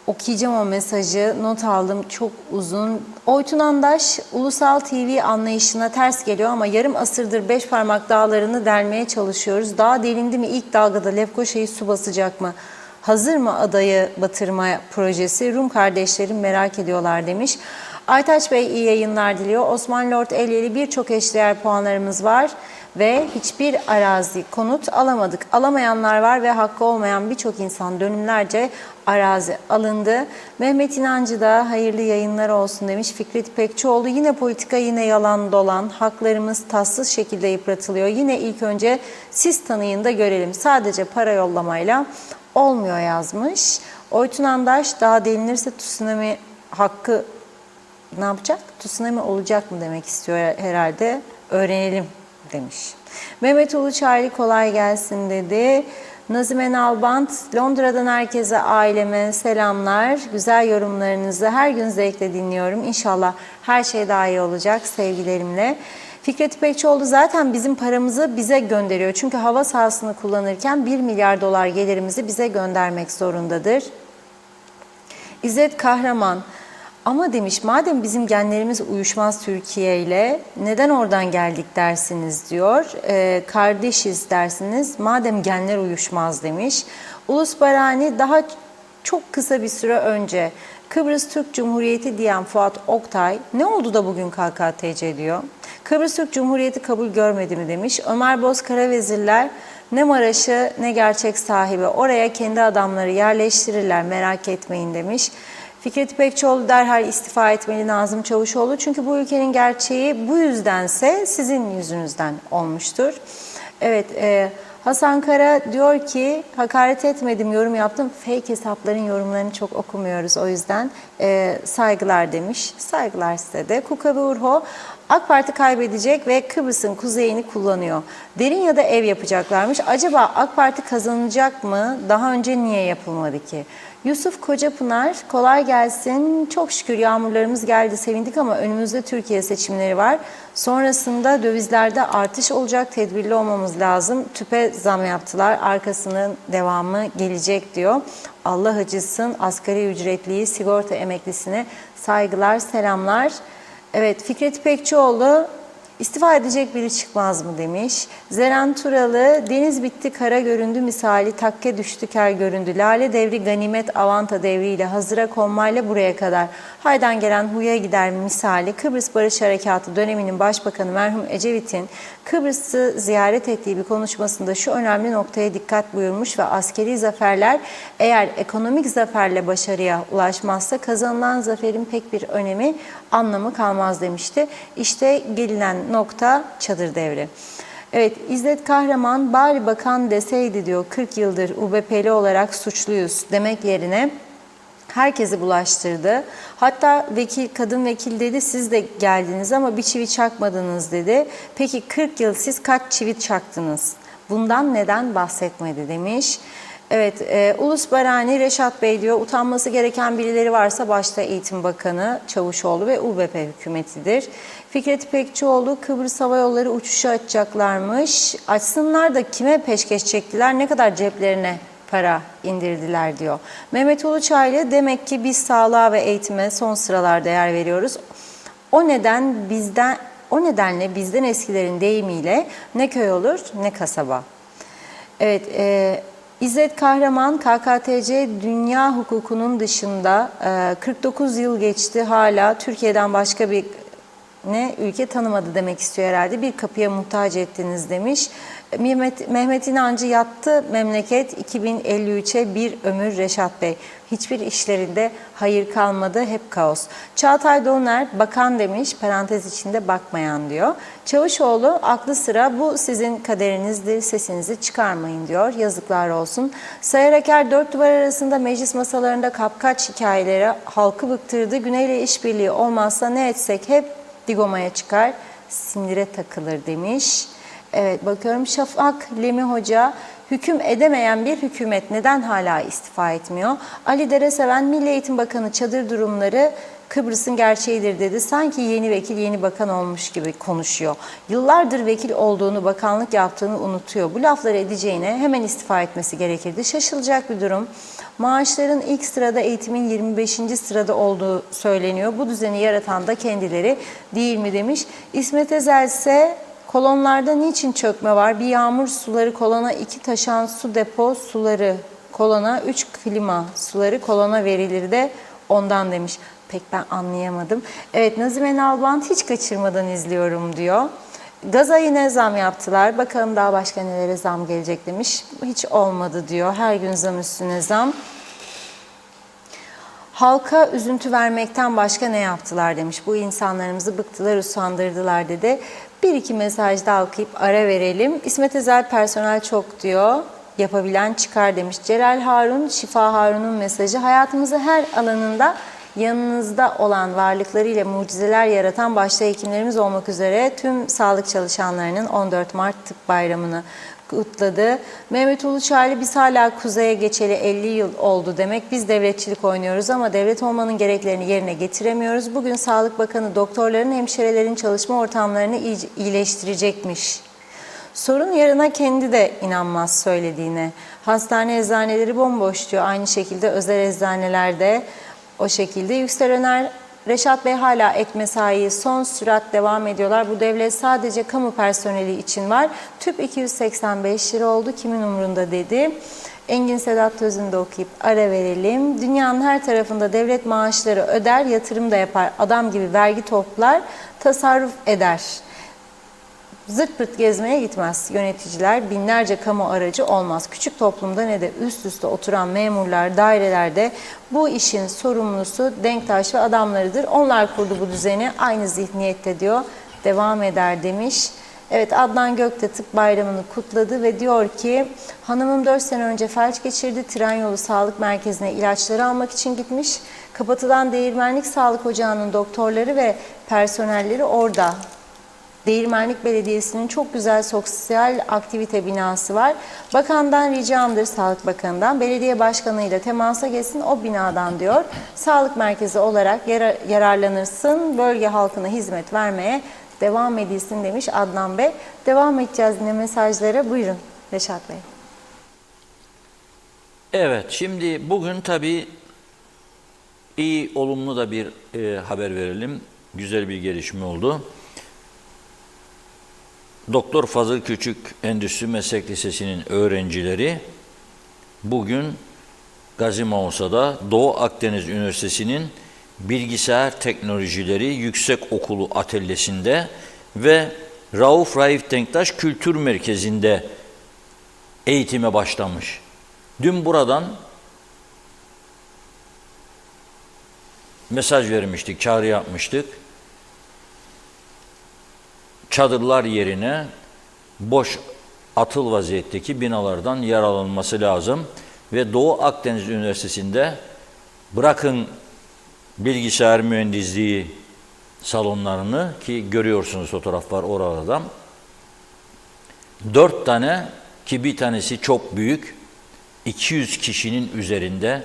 A: okuyacağım o mesajı. Not aldım çok uzun. Oytun Andaş ulusal TV anlayışına ters geliyor ama yarım asırdır beş parmak dağlarını delmeye çalışıyoruz. Dağ delindi mi ilk dalgada Lefkoşa'yı su basacak mı? Hazır mı adayı batırma projesi? Rum kardeşlerim merak ediyorlar demiş. Aytaç Bey iyi yayınlar diliyor. Osman Lord Elyeli birçok eşdeğer puanlarımız var ve hiçbir arazi konut alamadık. Alamayanlar var ve hakkı olmayan birçok insan dönümlerce arazi alındı. Mehmet İnancı da hayırlı yayınlar olsun demiş. Fikret İpekçioğlu yine politika yine yalan dolan. Haklarımız tatsız şekilde yıpratılıyor. Yine ilk önce siz tanıyın da görelim. Sadece para yollamayla olmuyor yazmış. Oytun Andaş daha delinirse tsunami hakkı ne yapacak? Tsunami olacak mı demek istiyor herhalde. Öğrenelim demiş. Mehmet Uluçaylı kolay gelsin dedi. Nazime Nalbant, Londra'dan herkese aileme selamlar. Güzel yorumlarınızı her gün zevkle dinliyorum. İnşallah her şey daha iyi olacak sevgilerimle. Fikret İpekçioğlu zaten bizim paramızı bize gönderiyor. Çünkü hava sahasını kullanırken 1 milyar dolar gelirimizi bize göndermek zorundadır. İzzet Kahraman, ama demiş madem bizim genlerimiz uyuşmaz Türkiye ile neden oradan geldik dersiniz diyor. Kardeşiz dersiniz madem genler uyuşmaz demiş. Ulus Barani daha çok kısa bir süre önce Kıbrıs Türk Cumhuriyeti diyen Fuat Oktay ne oldu da bugün KKTC diyor. Kıbrıs Türk Cumhuriyeti kabul görmedi mi demiş. Ömer Boz Karavezirler ne Maraş'ı ne gerçek sahibi oraya kendi adamları yerleştirirler merak etmeyin demiş. Fikret İpekçioğlu derhal istifa etmeli Nazım Çavuşoğlu. Çünkü bu ülkenin gerçeği bu yüzdense sizin yüzünüzden olmuştur. Evet, Hasan Kara diyor ki hakaret etmedim, yorum yaptım. Fake hesapların yorumlarını çok okumuyoruz o yüzden saygılar demiş. Saygılar size de. Kuka ve Urho, AK Parti kaybedecek ve Kıbrıs'ın kuzeyini kullanıyor. Derinya'da ev yapacaklarmış. Acaba AK Parti kazanacak mı? Daha önce niye yapılmadı ki? Yusuf Kocapınar, kolay gelsin. Çok şükür yağmurlarımız geldi, sevindik ama önümüzde Türkiye seçimleri var. Sonrasında dövizlerde artış olacak, tedbirli olmamız lazım. TÜP'e zam yaptılar, arkasının devamı gelecek diyor. Allah acısın asgari ücretliyi, sigorta emeklisine saygılar, selamlar. Evet, Fikret İpekçioğlu istifa edecek biri çıkmaz mı demiş. Zeren Turalı, deniz bitti kara göründü misali, takke düştü ker göründü. Lale devri ganimet avanta devriyle hazıra konmayla buraya kadar. Haydan gelen huya gider misali. Kıbrıs Barış Harekatı döneminin Başbakanı merhum Ecevit'in Kıbrıs'ı ziyaret ettiği bir konuşmasında şu önemli noktaya dikkat buyurmuş ve askeri zaferler eğer ekonomik zaferle başarıya ulaşmazsa kazanılan zaferin pek bir önemi, anlamı kalmaz demişti. İşte gelinen nokta çadır devri. Evet, İzzet Kahraman bari bakan deseydi diyor, 40 yıldır UBP'li olarak suçluyuz demek yerine herkesi bulaştırdı. Hatta vekil, kadın vekil dedi, siz de geldiniz ama bir çivi çakmadınız dedi. Peki 40 yıl siz kaç çivi çaktınız? Bundan neden bahsetmedi demiş. Evet, Ulus Barani Reşat Bey diyor, utanması gereken birileri varsa başta Eğitim Bakanı Çavuşoğlu ve UBP hükümetidir. Fikret İpekçioğlu, Kıbrıs Hava Yolları uçuşu açacaklarmış. Açsınlar da kime peşkeş çektiler, ne kadar ceplerine para indirdiler diyor. Mehmet Uluçaylı, demek ki biz sağlığa ve eğitime son sıralar değer veriyoruz. O nedenle bizden eskilerin deyimiyle ne köy olur ne kasaba. Evet, İzzet Kahraman, KKTC dünya hukukunun dışında 49 yıl geçti, hala Türkiye'den başka bir ülke tanımadı demek istiyor herhalde. Bir kapıya muhtaç ettiniz demiş. Mehmet İnancı, yattı memleket 2053'e bir ömür Reşat Bey. Hiçbir işlerinde hayır kalmadı, hep kaos. Çağatay Doner, bakan demiş, parantez içinde bakmayan diyor. Çavuşoğlu, aklı sıra bu sizin kaderinizdir, sesinizi çıkarmayın diyor. Yazıklar olsun. Sayar Aker, dört duvar arasında meclis masalarında kapkaç hikayeleri halkı bıktırdı. Güney'le işbirliği olmazsa ne etsek hep digomaya çıkar, sinire takılır demiş. Evet, bakıyorum Şafak Lemi Hoca, hüküm edemeyen bir hükümet neden hala istifa etmiyor? Ali Dereseven, Milli Eğitim Bakanı çadır durumları Kıbrıs'ın gerçeğidir dedi. Sanki yeni vekil yeni bakan olmuş gibi konuşuyor. Yıllardır vekil olduğunu, bakanlık yaptığını unutuyor. Bu lafları edeceğine hemen istifa etmesi gerekirdi. Şaşılacak bir durum. Maaşların ilk sırada, eğitimin 25. sırada olduğu söyleniyor. Bu düzeni yaratan da kendileri değil mi demiş. İsmet Ezel ise kolonlarda niçin çökme var? Bir yağmur suları kolona, 2 taşan su depo suları kolona, 3 klima suları kolona verilir de ondan demiş. Pek ben anlayamadım. Evet, Nazime Nalbant, hiç kaçırmadan izliyorum diyor. Gaza yine zam yaptılar. Bakalım daha başka nelere zam gelecek demiş. Hiç olmadı diyor. Her gün zam üstüne zam. Halka üzüntü vermekten başka ne yaptılar demiş. Bu insanlarımızı bıktılar, usandırdılar dedi. Bir iki mesaj daha okuyup ara verelim. İsmet Ezel, personel çok diyor. Yapabilen çıkar demiş. Celal Harun, Şifa Harun'un mesajı. Hayatımızı her alanında yanınızda olan varlıklarıyla mucizeler yaratan başta hekimlerimiz olmak üzere tüm sağlık çalışanlarının 14 Mart Tıp Bayramı'nı kutladı. Mehmet Uluçaylı, biz hala kuzeye geçeli 50 yıl oldu demek. Biz devletçilik oynuyoruz ama devlet olmanın gereklerini yerine getiremiyoruz. Bugün Sağlık Bakanı doktorların, hemşirelerin çalışma ortamlarını iyileştirecekmiş. Sorun yarına kendi de inanmaz söylediğine. Hastane eczaneleri bomboş diyor. Aynı şekilde özel eczanelerde o şekilde. Yüksel Öner, Reşat Bey hala ek mesaiyi son sürat devam ediyorlar. Bu devlet sadece kamu personeli için var. Tüp 285 lira oldu, kimin umurunda dedi. Engin Sedat Töz'ünü de okuyup ara verelim. Dünyanın her tarafında devlet maaşları öder, yatırım da yapar. Adam gibi vergi toplar, tasarruf eder. Zırt pırt gezmeye gitmez. Yöneticiler, binlerce kamu aracı olmaz. Küçük toplumda ne de üst üste oturan memurlar, dairelerde bu işin sorumlusu Denktaş ve adamlarıdır. Onlar kurdu bu düzeni. Aynı zihniyette diyor, devam eder demiş. Evet, Adnan Gökte tıp bayramını kutladı ve diyor ki hanımım 4 sene önce felç geçirdi. Tren yolu sağlık merkezine ilaçları almak için gitmiş. Kapatılan Değirmenlik Sağlık Ocağı'nın doktorları ve personelleri orada. Değirmenlik Belediyesi'nin çok güzel sosyal aktivite binası var. Bakandan ricamdır, Sağlık Bakanı'ndan, belediye başkanıyla temasa geçsin o binadan diyor. Sağlık merkezi olarak yararlanırsın, bölge halkına hizmet vermeye devam edilsin demiş Adnan Bey. Devam edeceğiz yine mesajlara. Buyurun Reşat Bey.
B: Evet, şimdi bugün tabii iyi, olumlu da bir haber verelim. Güzel bir gelişme oldu. Doktor Fazıl Küçük Endüstri Meslek Lisesi'nin öğrencileri bugün Gazi Mausa'da Doğu Akdeniz Üniversitesi'nin Bilgisayar Teknolojileri Yüksek Okulu atölyesinde ve Raif Denktaş Kültür Merkezi'nde eğitime başlamış. Dün buradan mesaj vermiştik, çağrı yapmıştık. Çadırlar yerine boş atıl vaziyetteki binalardan yararlanması lazım. Ve Doğu Akdeniz Üniversitesi'nde bırakın bilgisayar mühendisliği salonlarını, ki görüyorsunuz fotoğraflar orada, 4 tane, ki bir tanesi çok büyük, 200 kişinin üzerinde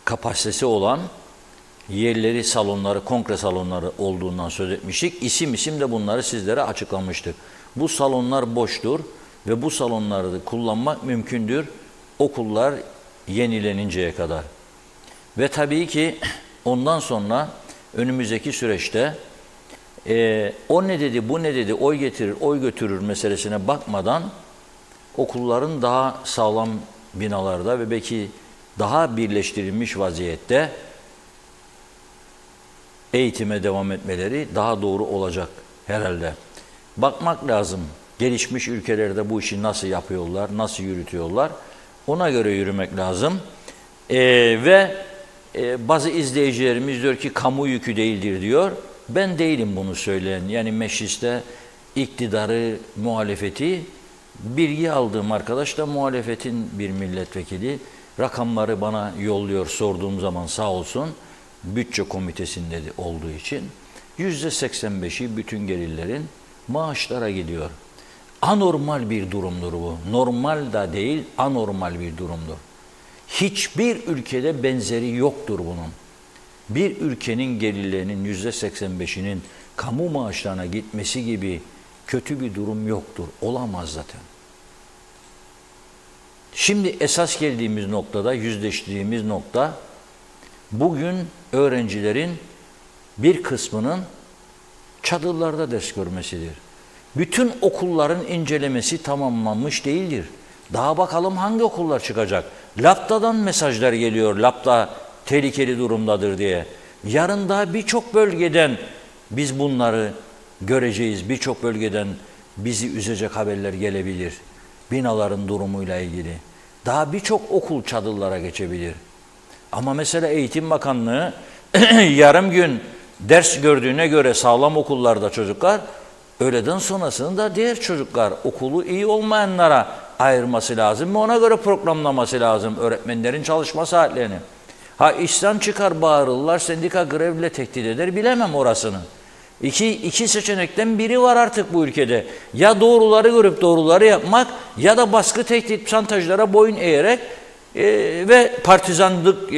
B: kapasitesi olan yerleri, salonları, kongre salonları olduğundan söz etmiştik. İsim de bunları sizlere açıklamıştık. Bu salonlar boştur ve bu salonları kullanmak mümkündür okullar yenileninceye kadar. Ve tabii ki ondan sonra önümüzdeki süreçte o ne dedi, bu ne dedi, oy getirir, oy götürür meselesine bakmadan okulların daha sağlam binalarda ve belki daha birleştirilmiş vaziyette eğitime devam etmeleri daha doğru olacak herhalde. Bakmak lazım. Gelişmiş ülkelerde bu işi nasıl yapıyorlar, nasıl yürütüyorlar. Ona göre yürümek lazım. Bazı izleyicilerimiz diyor ki kamu yükü değildir diyor. Ben değilim bunu söyleyen. Yani mecliste iktidarı, muhalefeti, bilgi aldığım arkadaş da muhalefetin bir milletvekili. Rakamları bana yolluyor sorduğum zaman sağ olsun. Bütçe komitesinde de olduğu için %85'i bütün gelirlerin maaşlara gidiyor. Anormal bir durumdur bu. Normal da değil, anormal bir durumdur. Hiçbir ülkede benzeri yoktur bunun. Bir ülkenin gelirlerinin %85'inin kamu maaşlarına gitmesi gibi kötü bir durum yoktur. Olamaz zaten. Şimdi esas geldiğimiz noktada, yüzleştiğimiz nokta, bugün öğrencilerin bir kısmının çadırlarda ders görmesidir. Bütün okulların incelemesi tamamlanmış değildir. Daha bakalım hangi okullar çıkacak. LAPTA'dan mesajlar geliyor, LAPTA tehlikeli durumdadır diye. Yarın daha birçok bölgeden biz bunları göreceğiz. Birçok bölgeden bizi üzecek haberler gelebilir. Binaların durumuyla ilgili. Daha birçok okul çadırlara geçebilir. Ama mesela Eğitim Bakanlığı yarım gün ders gördüğüne göre sağlam okullarda çocuklar, öğleden sonrasını da diğer çocuklar, okulu iyi olmayanlara ayırması lazım ve ona göre programlaması lazım öğretmenlerin çalışma saatlerini. Ha işten çıkar bağırırlar, sendika grevle tehdit eder, bilemem orasını. İki seçenekten biri var artık bu ülkede. Ya doğruları görüp doğruları yapmak ya da baskı, tehdit, şantajlara boyun eğerek ve partizanlık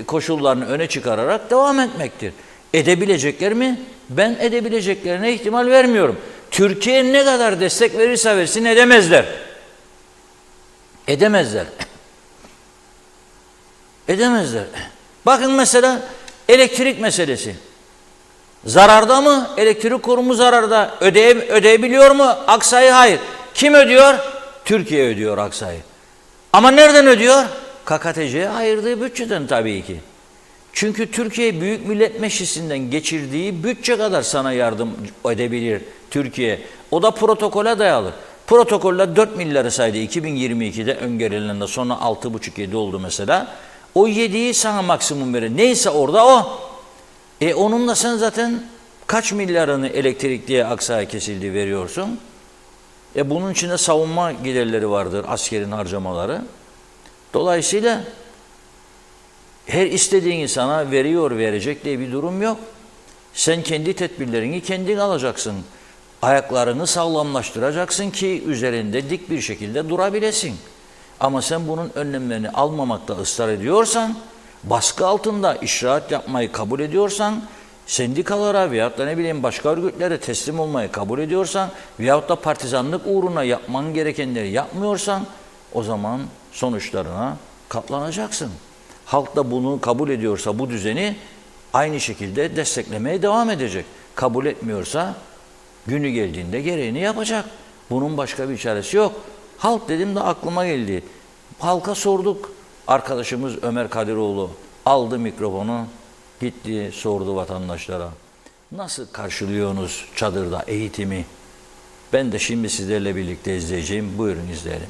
B: koşullarını öne çıkararak devam etmektir. Edebilecekler mi? Ben edebileceklerine ihtimal vermiyorum. Türkiye ne kadar destek verirse versin edemezler. Edemezler. Edemezler. Bakın mesela elektrik meselesi. Zararda mı? Elektrik kurumu zararda. Ödeyebiliyor mu? Aksa'yı hayır. Kim ödüyor? Türkiye ödüyor Aksa'yı. Ama nereden ödüyor? KKTC'ye ayırdığı bütçeden tabii ki. Çünkü Türkiye Büyük Millet Meclisi'nden geçirdiği bütçe kadar sana yardım edebilir Türkiye. O da protokole dayalı. Protokolle 4 milyarı saydı 2022'de öngörüleninde, sonra 6,5-7 oldu mesela. O 7'yi sana maksimum verir. Neyse orada o. Onunla sen zaten Kaç milyarını elektrikliye aksaya kesildi veriyorsun? Bunun içinde savunma giderleri vardır, askerin harcamaları. Dolayısıyla her istediğini sana veriyor, verecek diye bir durum yok. Sen kendi tedbirlerini kendin alacaksın. Ayaklarını sağlamlaştıracaksın ki üzerinde dik bir şekilde durabilesin. Ama sen bunun önlemlerini almamakta ısrar ediyorsan, baskı altında işraat yapmayı kabul ediyorsan, sendikalara veyahut da ne bileyim başka örgütlere teslim olmayı kabul ediyorsan veyahut da partizanlık uğruna yapman gerekenleri yapmıyorsan o zaman sonuçlarına katlanacaksın. Halk da bunu kabul ediyorsa bu düzeni aynı şekilde desteklemeye devam edecek. Kabul etmiyorsa günü geldiğinde gereğini yapacak. Bunun başka bir çaresi yok. Halk dedim de aklıma geldi. Halka sorduk. Arkadaşımız Ömer Kadiroğlu aldı mikrofonu, gitti sordu vatandaşlara. Nasıl karşılıyorsunuz çadırda eğitimi? Ben de şimdi sizlerle birlikte izleyeceğim. Buyurun izleyelim.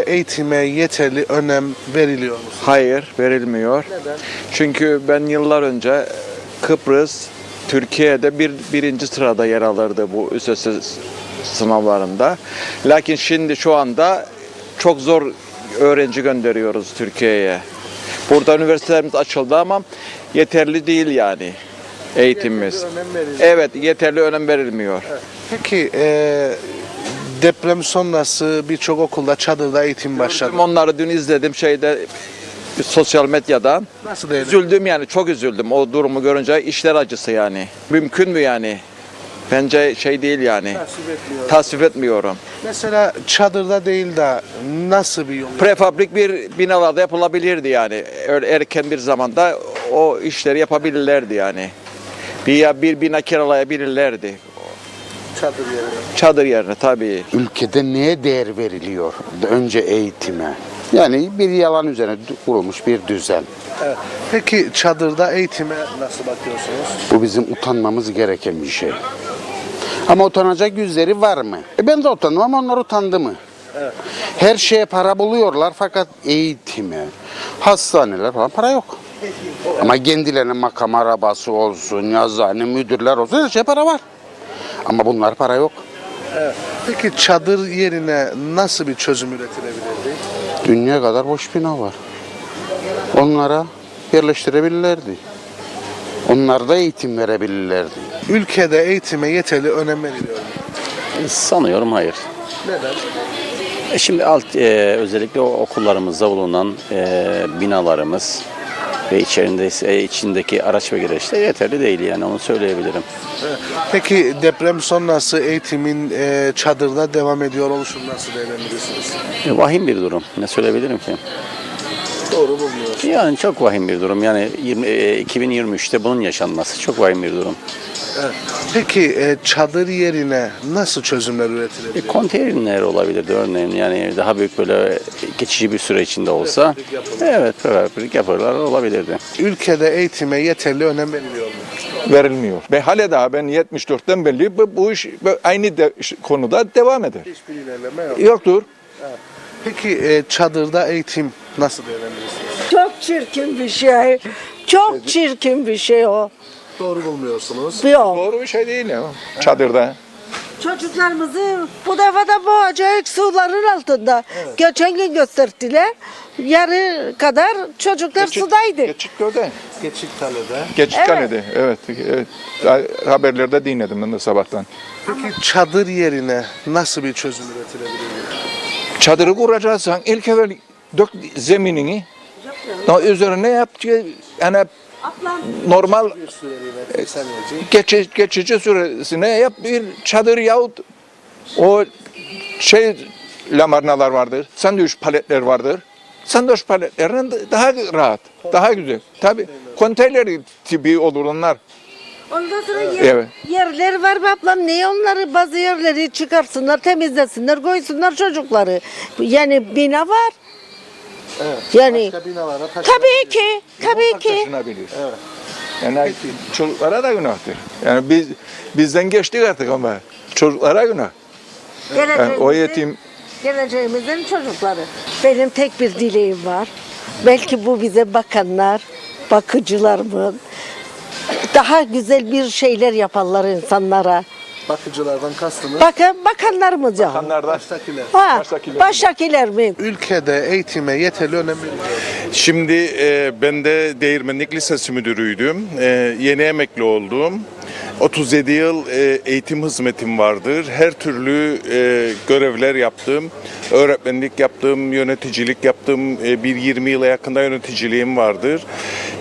F: Eğitime yeterli önem veriliyor mu?
G: Hayır, verilmiyor.
F: Neden?
G: Çünkü ben yıllar önce Kıbrıs, Türkiye'de birinci sırada yer alırdı bu üniversite sınavlarında. Lakin şimdi şu anda çok zor öğrenci gönderiyoruz Türkiye'ye. Burada üniversitelerimiz açıldı ama yeterli değil yani eğitimimiz.
F: Yeterli önem verilmiyor.
G: Evet, yeterli önem verilmiyor.
F: Peki deprem sonrası birçok okulda çadırda eğitim başladı.
G: Onları dün izledim sosyal medyadan.
F: Nasıl değerli?
G: Üzüldüm yani, çok üzüldüm o durumu görünce, işler acısı yani. Mümkün mü yani? Bence değil yani.
F: Tasvip etmiyor.
G: Tasvip etmiyorum.
F: Mesela çadırda değil de nasıl bir yol?
G: Prefabrik bir binalarda yapılabilirdi yani. Öyle erken bir zamanda o işleri yapabilirlerdi yani. Bir bina kiralayabilirlerdi.
F: Çadır yerine.
G: Çadır yerine tabii.
H: Ülkede neye değer veriliyor? Önce eğitime. Yani bir yalan üzerine kurulmuş bir düzen.
F: Evet. Peki çadırda eğitime nasıl bakıyorsunuz?
H: Bu bizim utanmamız gereken bir şey. Ama utanacak yüzleri var mı? Ben de utandım ama onlar utandı mı?
F: Evet.
H: Her şeye para buluyorlar fakat eğitime, hastaneler falan para yok. Ama kendilerine makam arabası olsun, yazıhane, müdürler olsun her şeye para var. Ama bunlar para yok.
F: Evet. Peki çadır yerine nasıl bir çözüm üretilebilirdi?
H: Dünya kadar boş bina var. Onlara yerleştirebilirlerdi. Onlar da eğitim verebilirlerdi.
F: Ülkede eğitime yeterli önem veriliyor mu?
I: Sanıyorum hayır.
F: Neden?
I: Şimdi özellikle o okullarımızda bulunan binalarımız ve içindeki araç ve gereçler yeterli değil yani onu söyleyebilirim.
F: Peki deprem sonrası eğitimin çadırda devam ediyor oluşunu nasıl değerlendirirsiniz?
I: Vahim bir durum. Ne söyleyebilirim ki?
F: Doğru bulmuyorsunuz.
I: Yani çok vahim bir durum. Yani 2023'te bunun yaşanması çok vahim bir durum.
F: Evet. Peki çadır yerine nasıl çözümler üretilebilir?
I: Konteynerler olabilirdi örneğin. Yani daha büyük böyle geçici bir süre içinde olsa.
F: Prefabrik yapılır.
I: Evet, prefabrik yapılar olabilirdi.
F: Ülkede eğitime yeterli önem veriliyor mu?
J: Verilmiyor. Ve hala daha ben 74'ten beri bu iş aynı konuda devam eder.
F: Hiçbir ilerleme yok.
J: Yoktur.
F: Peki çadırda eğitim nasıl değerlendirirsiniz?
K: Çok çirkin bir şey. Çok çirkin bir şey o.
F: Doğru bulmuyorsunuz.
K: Yok.
J: Doğru bir şey değil ya çadırda.
K: Çocuklarımızı bu defa da boğacak suların altında. Geçen gün gösterdiler. Yarı kadar çocuklar sudaydı.
J: Geçitköy'de.
F: Geçikkale'de.
J: Geçitkale'de. Evet. Haberlerde dinledim ben de sabahtan.
F: Peki çadır yerine nasıl bir çözüm üretilebilir?
J: Çadırı kuracaksan ilk evvel dök zeminini. Daha üzerine yap yani normal
F: Bir süreliğine, bir seneci.
J: geçici süresine yap bir çadır yahut o lamarnalar vardır. Sandviç paletler vardır. Sandviç paletlerinin daha rahat, daha güzel. Tabii konteyner tipi olur onlar.
K: Ondan sonra
J: Evet.
K: yerler var mı ablam? Niye onları bazı yerleri çıkarsınlar, temizlesinler, koysunlar çocukları. Yani bina var.
F: Evet.
K: Yani
F: Başka binalara
K: tabii ki, tabii ki.
J: Taşınabilir. Evet. Yani çocuklara da günahtır. Yani bizden geçtik artık ama çocuklara günah. Yani o yetim
K: Geleceğimizin çocukları. Benim tek bir dileğim var. Belki bu bize bakanlar, bakıcılarımın daha güzel bir şeyler yaparlar insanlara.
F: Bakıcılardan kastınız?
K: Bakanlar mı canım?
J: Bakanlardan.
F: Baştakiler.
K: Ha, baştakiler mi?
F: Ülkede eğitime yeterli önem veriliyor.
L: Şimdi ben de Değirmenlik Lisesi müdürüydüm. Yeni emekli oldum. 37 yıl eğitim hizmetim vardır. Her türlü görevler yaptım. Öğretmenlik yaptım, yöneticilik yaptım. Bir 20 yıla yakında yöneticiliğim vardır.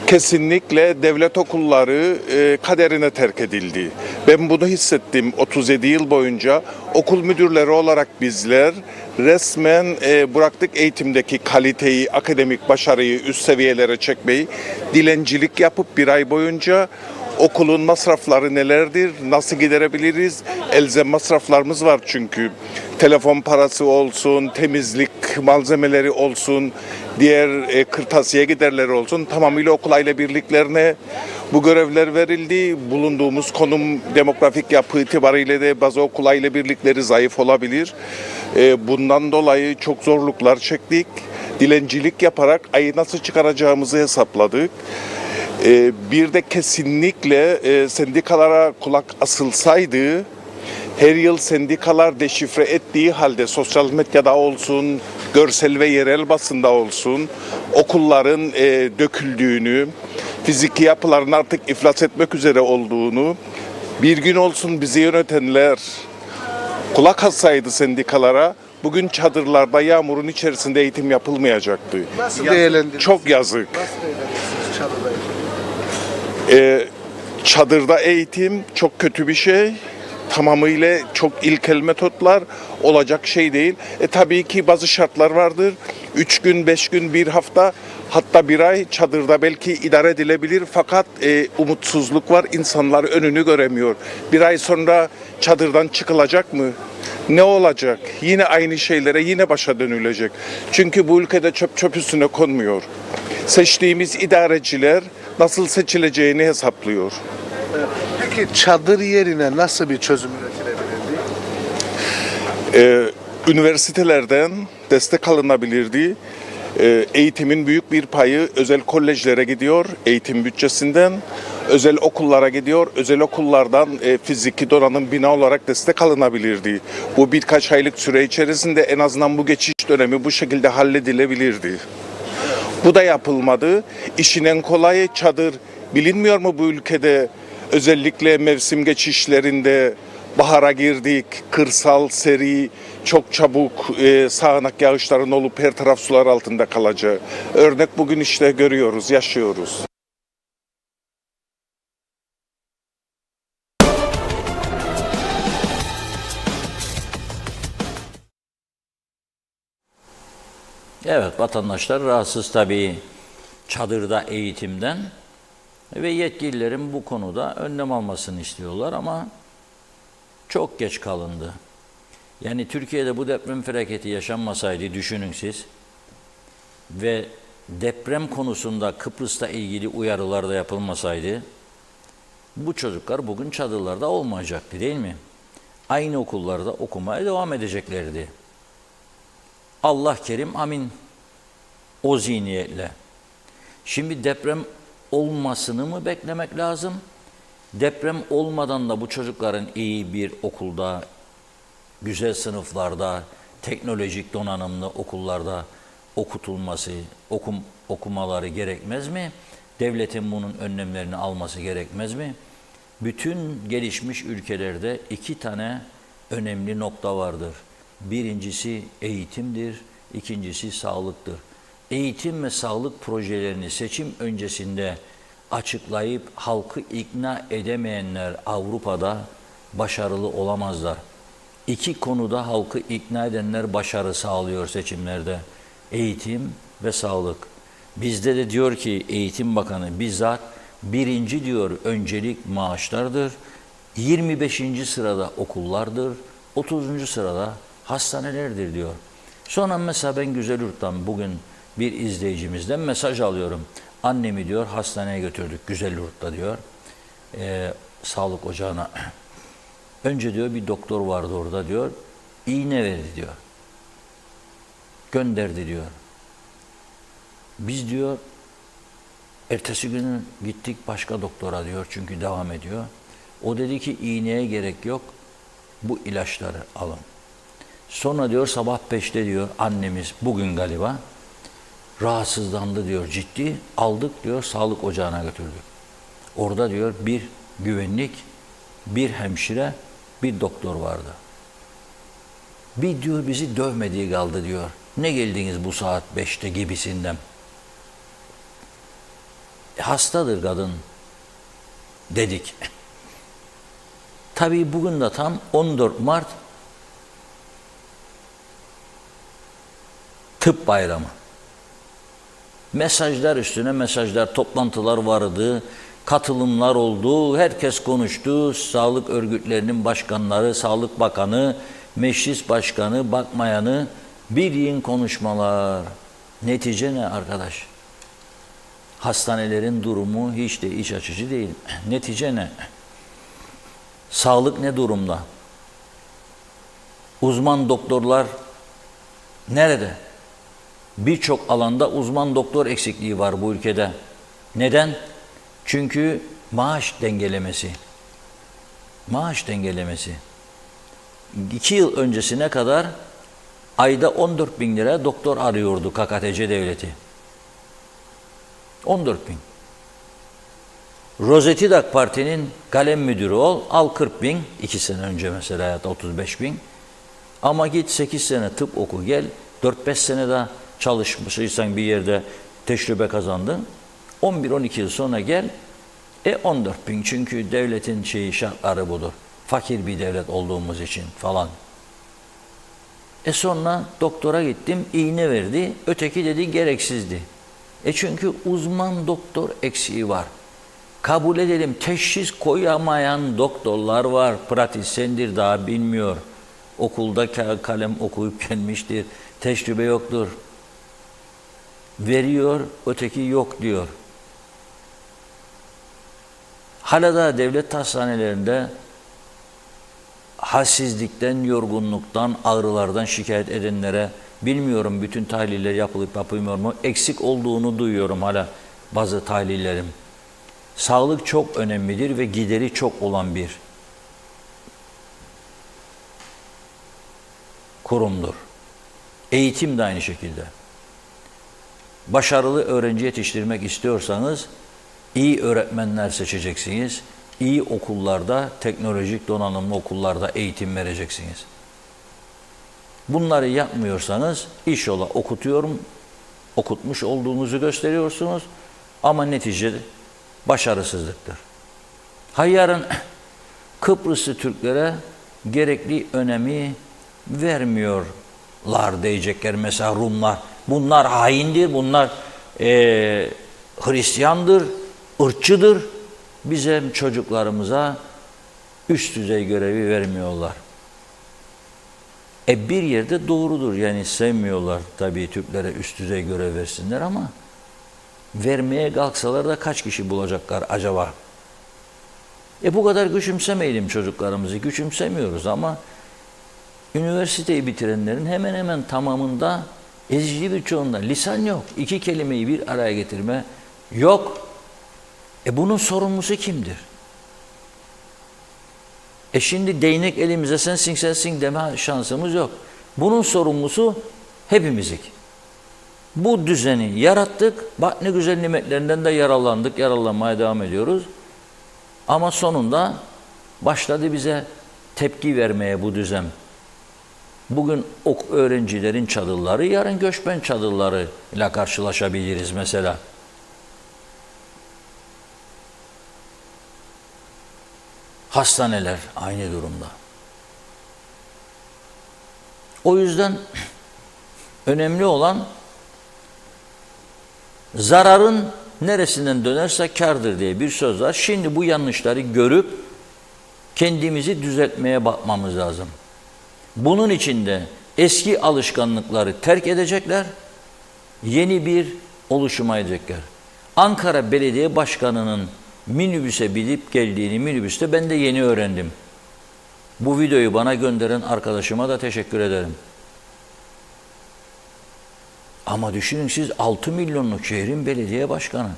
L: Kesinlikle devlet okulları kaderine terk edildi. Ben bunu hissettim 37 yıl boyunca. Okul müdürleri olarak bizler resmen bıraktık eğitimdeki kaliteyi, akademik başarıyı üst seviyelere çekmeyi. Dilencilik yapıp bir ay boyunca okulun masrafları nelerdir, nasıl giderebiliriz? Elzem masraflarımız var çünkü. Telefon parası olsun, temizlik malzemeleri olsun, diğer kırtasiye giderleri olsun. Tamamıyla okul aile birliklerine bu görevler verildi. Bulunduğumuz konum demografik yapı itibariyle de bazı okul aile birlikleri zayıf olabilir. Bundan dolayı çok zorluklar çektik. Dilencilik yaparak ayı nasıl çıkaracağımızı hesapladık. Bir de kesinlikle sendikalara kulak asılsaydı, her yıl sendikalar deşifre ettiği halde sosyal medyada olsun, görsel ve yerel basında olsun, okulların döküldüğünü, fiziki yapıların artık iflas etmek üzere olduğunu, bir gün olsun bizi yönetenler kulak assaydı sendikalara, bugün çadırlarda yağmurun içerisinde eğitim yapılmayacaktı.
F: Nasıl değerlendiriyorsunuz?
L: Çok yazık.
F: Nasıl değerlendiriyorsunuz çadırda eğitim?
L: Çadırda eğitim çok kötü bir şey. Tamamıyla çok ilkel metotlar, olacak şey değil. Tabii ki bazı şartlar vardır. 3 gün, 5 gün, bir hafta, hatta bir ay çadırda belki idare edilebilir. Fakat umutsuzluk var, insanlar önünü göremiyor. Bir ay sonra çadırdan çıkılacak mı? Ne olacak? Yine aynı şeylere yine başa dönülecek. Çünkü bu ülkede çöp üstüne konmuyor. Seçtiğimiz idareciler nasıl seçileceğini hesaplıyor.
F: Peki çadır yerine nasıl bir çözüm üretilebilirdi?
L: Üniversitelerden destek alınabilirdi. Eğitimin büyük bir payı özel kolejlere gidiyor, eğitim bütçesinden. Özel okullara gidiyor, özel okullardan fiziki donanım bina olarak destek alınabilirdi. Bu birkaç aylık süre içerisinde en azından bu geçiş dönemi bu şekilde halledilebilirdi. Bu da yapılmadı. İşin en kolayı çadır. Bilinmiyor mu bu ülkede özellikle mevsim geçişlerinde bahara girdik, kırsal, seri, çok çabuk sağanak yağışların olup her taraf sular altında kalacağı. Örnek bugün işte görüyoruz, yaşıyoruz.
B: Evet, vatandaşlar rahatsız tabii çadırda eğitimden ve yetkililerin bu konuda önlem almasını istiyorlar ama çok geç kalındı. Yani Türkiye'de bu deprem felaketi yaşanmasaydı düşünün siz ve deprem konusunda Kıbrıs'ta ilgili uyarılar da yapılmasaydı bu çocuklar bugün çadırlarda olmayacaktı değil mi? Aynı okullarda okumaya devam edeceklerdi. Allah kerim amin o zihniyetle. Şimdi deprem olmasını mı beklemek lazım? Deprem olmadan da bu çocukların iyi bir okulda, güzel sınıflarda, teknolojik donanımlı okullarda okutulması, okumaları gerekmez mi? Devletin bunun önlemlerini alması gerekmez mi? Bütün gelişmiş ülkelerde 2 tane önemli nokta vardır. Birincisi eğitimdir, ikincisi sağlıktır. Eğitim ve sağlık projelerini seçim öncesinde açıklayıp halkı ikna edemeyenler Avrupa'da başarılı olamazlar. 2 konuda halkı ikna edenler başarı sağlıyor seçimlerde. Eğitim ve sağlık. Bizde de diyor ki Eğitim Bakanı bizzat birinci diyor öncelik maaşlardır, 25. sırada okullardır, 30. sırada hastanelerdir diyor. Sonra mesela ben Güzelyurt'tan bugün bir izleyicimizden mesaj alıyorum. Annemi diyor hastaneye götürdük Güzelyurt'ta diyor. Sağlık ocağına. Önce diyor bir doktor vardı orada diyor. İğne verdi diyor. Gönderdi diyor. Biz diyor Ertesi günü gittik başka doktora diyor çünkü devam ediyor. O dedi ki iğneye gerek yok, bu ilaçları alın. Sonra diyor sabah 5'te diyor annemiz bugün galiba rahatsızlandı diyor ciddi. Aldık diyor sağlık ocağına götürdük. Orada diyor bir güvenlik, bir hemşire, bir doktor vardı. Bir diyor bizi dövmediği kaldı diyor. Ne geldiniz bu saat 5'te gibisinden. Hastadır kadın dedik. Tabii bugün de tam 14 Mart Tıp Bayramı. Mesajlar üstüne mesajlar, toplantılar vardı, katılımlar oldu, herkes konuştu. Sağlık örgütlerinin başkanları, Sağlık Bakanı, Meclis Başkanı, bakmayanı bir yığın konuşmalar. Netice ne arkadaş? Hastanelerin durumu hiç de iç açıcı değil. Netice ne? Sağlık ne durumda? Uzman doktorlar nerede? Birçok alanda uzman doktor eksikliği var bu ülkede. Neden? Çünkü maaş dengelemesi. Maaş dengelemesi. 2 yıl öncesine kadar ayda 14 bin lira doktor arıyordu KKTC devleti. 14 bin. Rozeti AK Parti'nin kalem müdürü ol, al 40 bin, 2 sene önce mesela hayatta 35 bin. Ama git 8 sene tıp oku gel, 4-5 sene daha çalışmışsan bir yerde tecrübe kazandın. 11-12 yıl sonra gel, 14 bin çünkü devletin şartları budur. Fakir bir devlet olduğumuz için falan. Sonra doktora gittim, iğne verdi, öteki dedi gereksizdi. Çünkü uzman doktor eksiği var. Kabul edelim teşhis koyamayan doktorlar var. Pratisyendir daha bilmiyor. Okulda kalem okuyup gelmiştir. Tecrübe yoktur. Veriyor, öteki yok diyor. Hala da devlet hastanelerinde halsizlikten, yorgunluktan, ağrılardan şikayet edenlere bilmiyorum bütün tahliller yapılıp yapılmıyor mu? Eksik olduğunu duyuyorum hala bazı tahlillerim. Sağlık çok önemlidir ve gideri çok olan bir kurumdur. Eğitim de aynı şekilde. Başarılı öğrenci yetiştirmek istiyorsanız iyi öğretmenler seçeceksiniz. İyi okullarda, teknolojik donanımlı okullarda eğitim vereceksiniz. Bunları yapmıyorsanız inşallah okutmuş olduğunuzu gösteriyorsunuz ama netice başarısızlıktır. Yarın Kıbrıslı Türklere gerekli önemi vermiyorlar diyecekler mesela Rumlar. Bunlar haindir, bunlar Hristiyandır, ırkçıdır. Bize çocuklarımıza üst düzey görevi vermiyorlar. Bir yerde doğrudur yani sevmiyorlar tabii Türklere üst düzey görev versinler ama vermeye kalksalar da kaç kişi bulacaklar acaba? Bu kadar küçümsemeyelim çocuklarımızı, küçümsemiyoruz ama üniversiteyi bitirenlerin hemen hemen tamamında ezici bir çoğunda lisan yok. 2 kelimeyi bir araya getirme yok. Bunun sorumlusu kimdir? Şimdi değnek elimize sensin deme şansımız yok. Bunun sorumlusu hepimizdik. Bu düzeni yarattık. Bak ne güzel nimetlerinden de yararlandık. Yararlanmaya devam ediyoruz. Ama sonunda başladı bize tepki vermeye bu düzen. Bugün öğrencilerin çadırları, yarın göçmen çadırlarıyla karşılaşabiliriz mesela. Hastaneler aynı durumda. O yüzden önemli olan zararın neresinden dönerse kârdır diye bir söz var. Şimdi bu yanlışları görüp kendimizi düzeltmeye bakmamız lazım. Bunun için de eski alışkanlıkları terk edecekler, yeni bir oluşuma edecekler. Ankara Belediye Başkanı'nın minibüse binip geldiğini minibüste ben de yeni öğrendim. Bu videoyu bana gönderen arkadaşıma da teşekkür ederim. Ama düşünün siz 6 milyonluk şehrin belediye başkanı.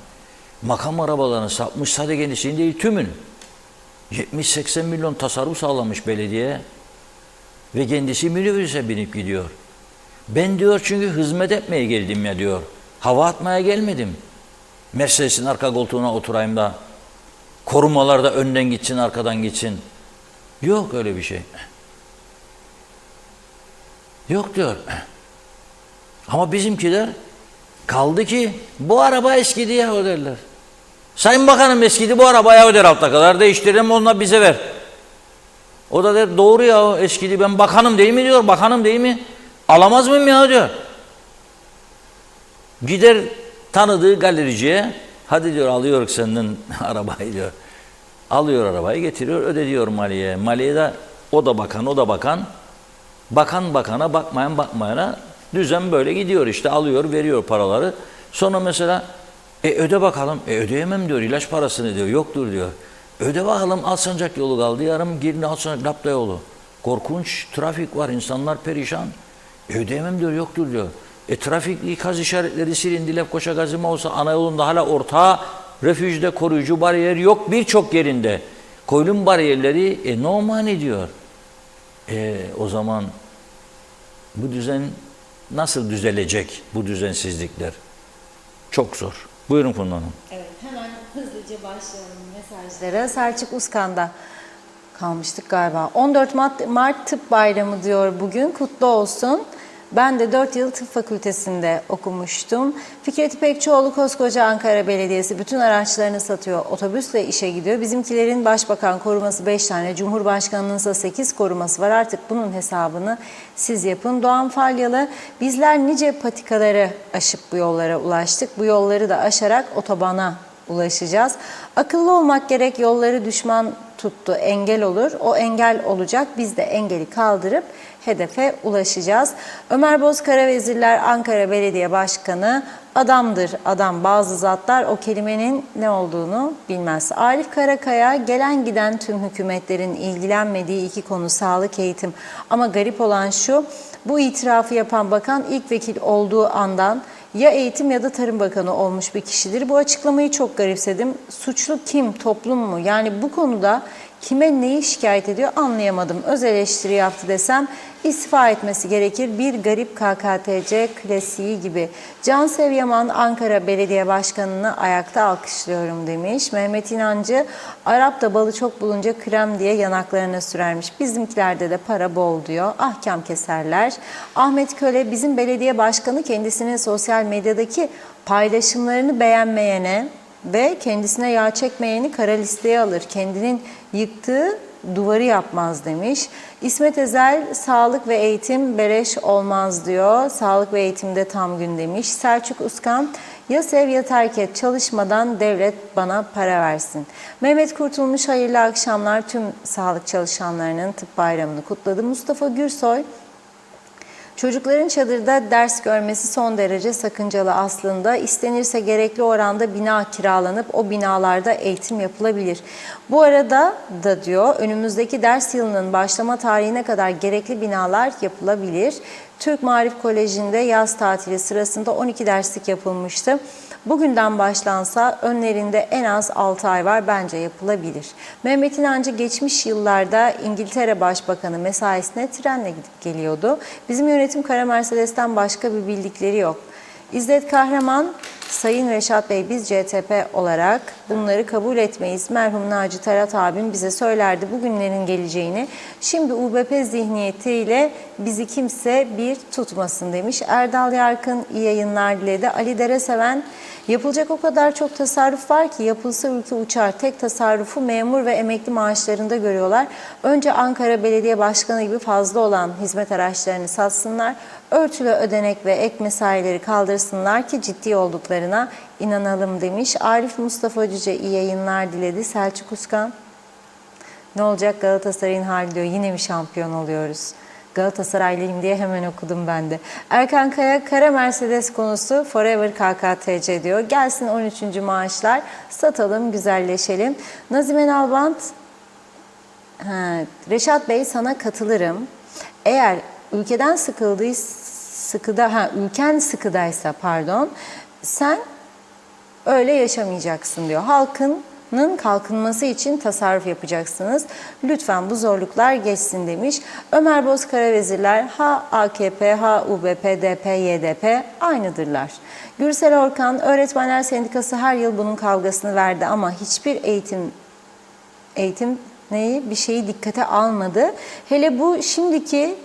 B: Makam arabalarını satmış, sadece kendisinin değil tümün. 70-80 milyon tasarruf sağlamış belediye ve kendisi minibüse binip gidiyor. Ben diyor çünkü hizmet etmeye geldim ya diyor. Hava atmaya gelmedim. Mercedes'in arka koltuğuna oturayım da korumalarda önden gitsin, arkadan gitsin. Yok öyle bir şey. Yok diyor. Ama bizimkiler kaldı ki bu araba eskidi ya derler. Sayın Bakanım eskidi, bu arabaya öder hafta kadar değiştirelim, onunla bize ver. O da der doğru ya eskidi, ben bakanım değil mi diyor, bakanım değil mi? Alamaz mıyım ya diyor. Gider tanıdığı galericiye, hadi diyor alıyor senden arabayı diyor. Alıyor arabayı getiriyor, ödediyor maliye. Maliye de o da bakan. Bakan bakana, bakmayan bakmayana düzen böyle gidiyor işte, alıyor veriyor paraları. Sonra mesela öde bakalım. Ödeyemem diyor, ilaç parasını diyor, yoktur diyor. Öde bakalım, Alsancak yolu kaldı yarım, Girne Alsancak Lapta yolu. Korkunç trafik var, insanlar perişan. Ödeyemem diyor, yoktur diyor. Trafik ikaz işaretleri silindi, Lefkoşa Gazime olsa ana yolunda hala orta refüjde koruyucu bariyer yok birçok yerinde. Koyulum bariyerleri ne mani diyor. O zaman bu düzen nasıl düzelecek, bu düzensizlikler? Çok zor. Buyurun Funda Hanım.
A: Evet, hemen hızlıca başlayalım mesajlara. Selçuk Uskan'da kalmıştık galiba. 14 Mart Tıp Bayramı diyor bugün. Kutlu olsun. Ben de 4 yıl tıp fakültesinde okumuştum. Fikret İpekçioğlu koskoca Ankara Belediyesi bütün araçlarını satıyor. Otobüsle işe gidiyor. Bizimkilerin başbakan koruması 5 tane, Cumhurbaşkanının ise 8 koruması var. Artık bunun hesabını siz yapın. Doğan Falyalı, bizler nice patikaları aşıp bu yollara ulaştık. Bu yolları da aşarak otobana ulaşacağız. Akıllı olmak gerek, yolları düşman tuttu, engel olur. O engel olacak. Biz de engeli kaldırıp hedefe ulaşacağız. Ömer Bozkara Vezirler Ankara Belediye Başkanı, adamdır adam, bazı zatlar o kelimenin ne olduğunu bilmez. Arif Karakaya, gelen giden tüm hükümetlerin ilgilenmediği iki konu sağlık, eğitim. Ama garip olan şu, bu itirafı yapan bakan ilk vekil olduğu andan ya eğitim ya da tarım bakanı olmuş bir kişidir. Bu açıklamayı çok garipsedim. Suçlu kim, toplum mu? Yani bu konuda kime neyi şikayet ediyor anlayamadım. Öz eleştiri yaptı desem istifa etmesi gerekir. Bir garip KKTC klasiği gibi. Cansev Yaman, Ankara Belediye Başkanı'nı ayakta alkışlıyorum demiş. Mehmet İnancı, Arap da balı çok bulunca krem diye yanaklarına sürermiş. Bizimkilerde de para bol diyor. Ahkam keserler. Ahmet Köle, bizim belediye başkanı kendisinin sosyal medyadaki paylaşımlarını beğenmeyene ve kendisine yağ çekmeyeni kara listeye alır. Kendinin yıktığı duvarı yapmaz demiş. İsmet Ezel, sağlık ve eğitim beleş olmaz diyor. Sağlık ve eğitimde tam gün demiş. Selçuk Uskan, ya sev ya terk et, çalışmadan devlet bana para versin. Mehmet Kurtulmuş, hayırlı akşamlar, tüm sağlık çalışanlarının tıp bayramını kutladı. Mustafa Gürsoy, çocukların çadırda ders görmesi son derece sakıncalı aslında. İstenirse gerekli oranda bina kiralanıp o binalarda eğitim yapılabilir. Bu arada da diyor, önümüzdeki ders yılının başlama tarihine kadar gerekli binalar yapılabilir. Türk Maarif Koleji'nde yaz tatili sırasında 12 derslik yapılmıştı. Bugünden başlansa önlerinde en az 6 ay var, bence yapılabilir. Mehmet İnancı, geçmiş yıllarda İngiltere Başbakanı mesaisine trenle gidip geliyordu. Bizim yönetim Kara Mercedes'ten başka bir bildikleri yok. İzzet Kahraman, Sayın Reşat Bey, biz CTP olarak bunları kabul etmeyiz. Merhum Naci Tarat abim bize söylerdi bugünlerin geleceğini. Şimdi UBP zihniyetiyle bizi kimse bir tutmasın demiş. Erdal Yarkın, iyi yayınlar diledi. Ali Dereseven, yapılacak o kadar çok tasarruf var ki yapılsa ülke uçar. Tek tasarrufu memur ve emekli maaşlarında görüyorlar. Önce Ankara Belediye Başkanı gibi fazla olan hizmet araçlarını satsınlar. Örtülü ödenek ve ek mesaileri kaldırsınlar ki ciddi olduklarına inanalım demiş. Arif Mustafa Cüce, iyi yayınlar diledi. Selçuk Uskan, ne olacak Galatasaray'ın hali diyor. Yine mi şampiyon oluyoruz? Galatasaraylıyım diye hemen okudum ben de. Erkan Kaya, Kara Mercedes konusu Forever KKTC diyor. Gelsin 13. maaşlar, satalım, güzelleşelim. Nazime Nalbant, Reşat Bey sana katılırım. Eğer ülken sıkıdaysa sen Öyle yaşamayacaksın diyor. Halkının kalkınması için tasarruf yapacaksınız. Lütfen bu zorluklar geçsin demiş. Ömer Bozkara vezirler ha AKP, ha UBP, DP, YDP aynıdırlar. Gürsel Orkan, Öğretmenler Sendikası her yıl bunun kavgasını verdi ama hiçbir eğitim bir şeyi dikkate almadı. Hele bu şimdiki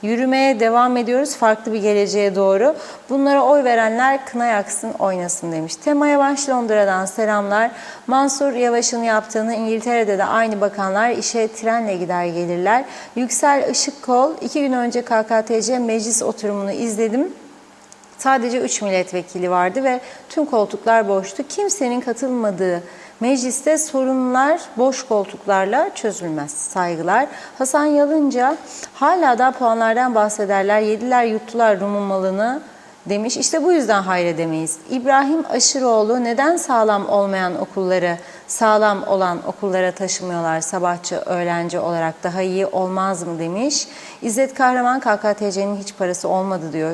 A: yürümeye devam ediyoruz farklı bir geleceğe doğru. Bunlara oy verenler kına yaksın oynasın demiş. Tema Yavaş Londra'dan selamlar. Mansur Yavaş'ın yaptığını İngiltere'de de aynı bakanlar işe trenle gider gelirler. Yüksel Işıkkol, 2 gün önce KKTC meclis oturumunu izledim. Sadece 3 milletvekili vardı ve tüm koltuklar boştu. Kimsenin katılmadığı mecliste sorunlar boş koltuklarla çözülmez. Saygılar. Hasan Yalınca, hala da puanlardan bahsederler. Yediler yuttular Rum'un malını demiş. İşte bu yüzden hayredemeyiz. İbrahim Aşıroğlu, neden sağlam olmayan okulları sağlam olan okullara taşımıyorlar? Sabahçı öğrenci olarak daha iyi olmaz mı demiş. İzzet Kahraman, KKTC'nin hiç parası olmadı diyor.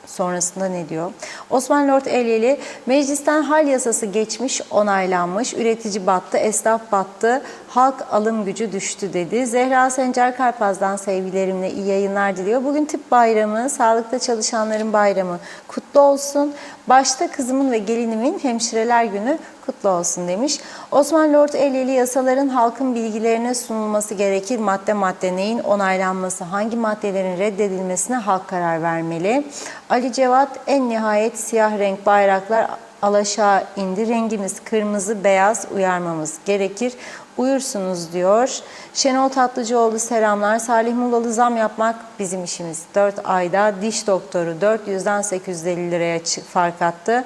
A: Sonrasında ne diyor? Osman Lord Elyeli, meclisten hal yasası geçmiş, onaylanmış, üretici battı, esnaf battı, halk alım gücü düştü dedi. Zehra Sencer Karpaz'dan sevgilerimle iyi yayınlar diliyor. Bugün tıp bayramı, sağlıkta çalışanların bayramı kutlu olsun. Başta kızımın ve gelinimin hemşireler günü kutlu olsun demiş. Osman Lord Elyeli, yasaların halkın bilgilerine sunulması gerekir. Madde madde neyin onaylanması, hangi maddelerin reddedilmesine halk karar vermeli. Ali Cevat, en nihayet siyah renk bayraklar alaşağı indi. Rengimiz kırmızı, beyaz, uyarmamız gerekir. Uyursunuz diyor. Şenol Tatlıcıoğlu selamlar. Salih Mullalı, zam yapmak bizim işimiz. 4 ayda diş doktoru 400'den 850 liraya fark attı.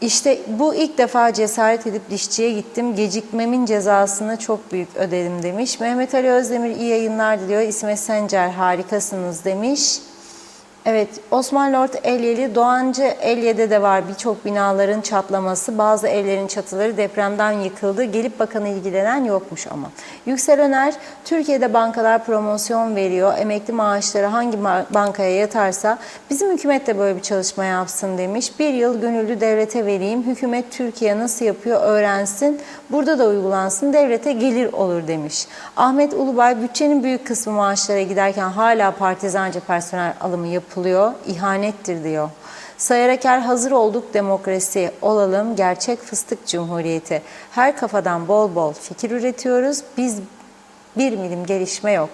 A: İşte bu ilk defa cesaret edip dişçiye gittim. Gecikmemin cezasını çok büyük ödedim demiş. Mehmet Ali Özdemir iyi yayınlar diliyor. İsmet Sencer harikasınız demiş. Evet, Osman Lord Elyeli, Doğancı Elye'de de var birçok binaların çatlaması. Bazı evlerin çatıları depremden yıkıldı. Gelip bakanı ilgilenen yokmuş ama. Yüksel Öner, Türkiye'de bankalar promosyon veriyor. Emekli maaşları hangi bankaya yatarsa bizim hükümet de böyle bir çalışma yapsın demiş. Bir yıl gönüllü devlete vereyim. Hükümet Türkiye nasıl yapıyor öğrensin. Burada da uygulansın. Devlete gelir olur demiş. Ahmet Ulubay, bütçenin büyük kısmı maaşlara giderken hala partizanca personel alımı yapılıyor. İhanettir diyor. Sayar Aker, hazır olduk demokrasi olalım, gerçek fıstık cumhuriyeti. Her kafadan bol bol fikir üretiyoruz. Biz bir milim gelişme yok.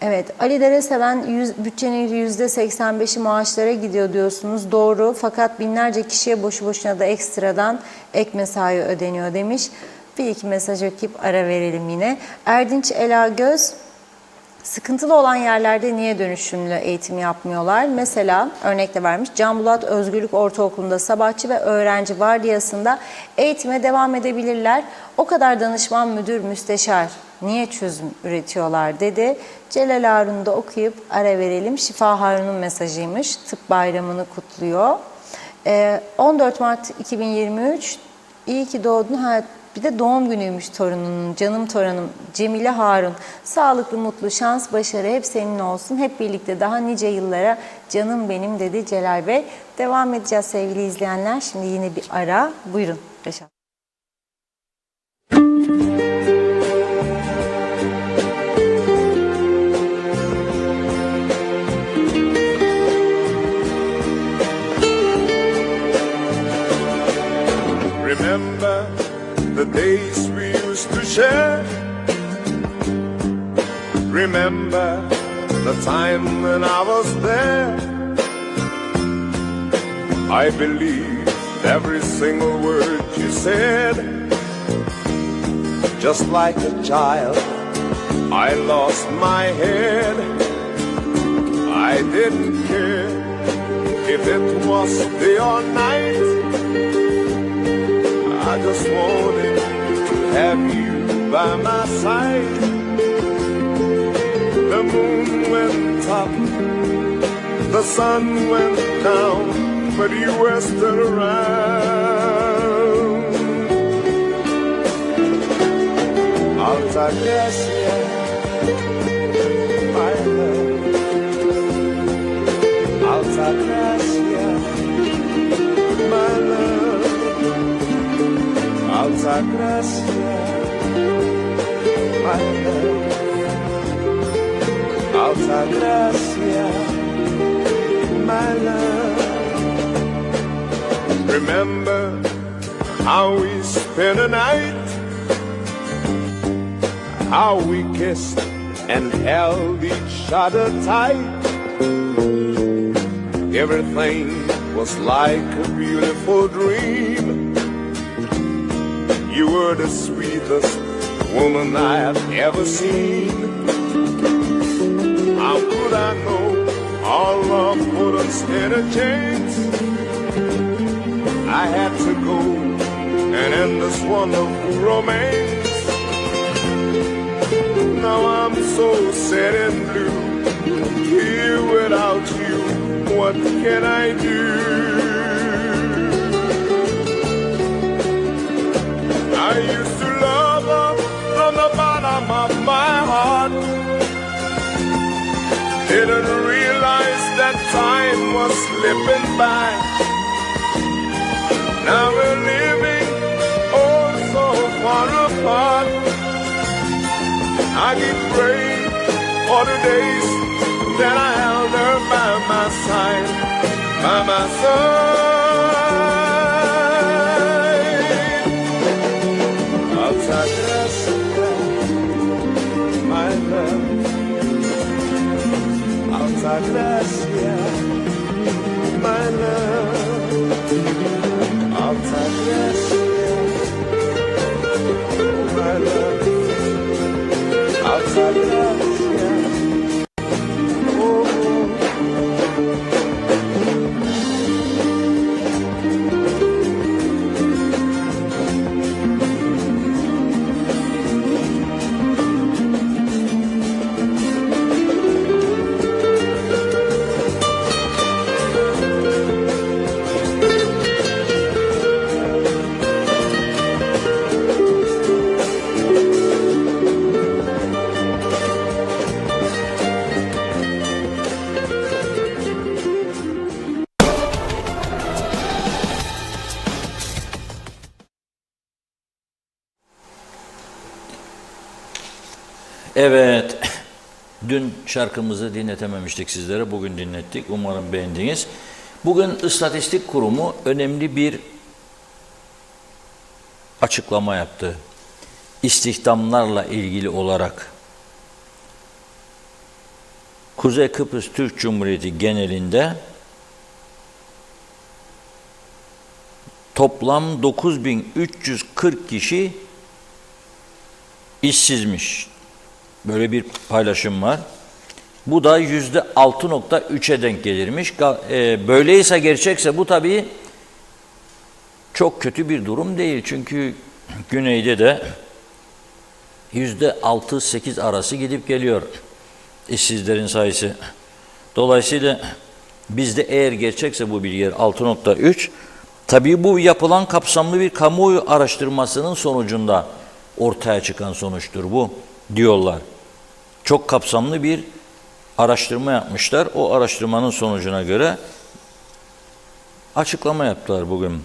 A: Evet, Ali Dereseven, bütçenin %85'i maaşlara gidiyor diyorsunuz. Doğru, fakat binlerce kişiye boşu boşuna da ekstradan ek mesai ödeniyor demiş. Bir iki mesaj okuyup ara verelim yine. Erdinç Elagöz, sıkıntılı olan yerlerde niye dönüşümlü eğitim yapmıyorlar? Mesela örnek de vermiş, Can Bulat Özgürlük Ortaokulu'nda sabahçı ve öğrenci vardiyasında eğitime devam edebilirler. O kadar danışman, müdür, müsteşar niye çözüm üretiyorlar dedi. Celal Harun'u da okuyup ara verelim. Şifa Harun'un mesajıymış. Tıp bayramını kutluyor. 14 Mart 2023, iyi ki doğdun. Bir de doğum günüymüş torununun, canım torunum Cemile Harun. Sağlıklı, mutlu, şans, başarı hep senin olsun. Hep birlikte daha nice yıllara canım benim dedi Celal Bey. Devam edeceğiz sevgili izleyenler. Şimdi yine bir ara. Buyurun Reşat.
M: Remember the days we used to share. Remember the time when I was there. I believed every single word you said. Just like a child, I lost my head. I didn't care if it was day or night. I just wanted to have you by my side. The moon went up, the sun went down, but you were still around. Altagracia, my love. Altagracia, my love. Altagracia, my love. Altagracia, my love. Remember how we spent a night, how we kissed and held each other tight. Everything was like a beautiful dream. You were the sweetest woman I have ever seen. How could I know our love wouldn't stand a chance? I had to go and end this wonderful romance. Now I'm so sad and blue, here without you, what can I do? I used to love her from the bottom of my heart. Didn't realize that time was slipping by. Now we're living oh so far apart. I keep praying for the days that I held her by my side, by my side. Altagracia, my love. Altagracia, my love. Altagracia, my love. Altagracia, oh.
B: Evet, dün şarkımızı dinletememiştik sizlere, bugün dinlettik. Umarım beğendiniz. Bugün İstatistik Kurumu önemli bir açıklama yaptı. İstihdamlarla ilgili olarak. Kuzey Kıbrıs Türk Cumhuriyeti genelinde toplam 9.340 kişi işsizmiş. Böyle bir paylaşım var. Bu da %6.3'e denk gelirmiş. Böyleyse, gerçekse bu tabii çok kötü bir durum değil. Çünkü güneyde de %6-8 arası gidip geliyor işsizlerin sayısı. Dolayısıyla bizde eğer gerçekse bu bilgiler 6.3, tabii bu yapılan kapsamlı bir kamuoyu araştırmasının sonucunda ortaya çıkan sonuçtur bu diyorlar. Çok kapsamlı bir araştırma yapmışlar. O araştırmanın sonucuna göre açıklama yaptılar bugün.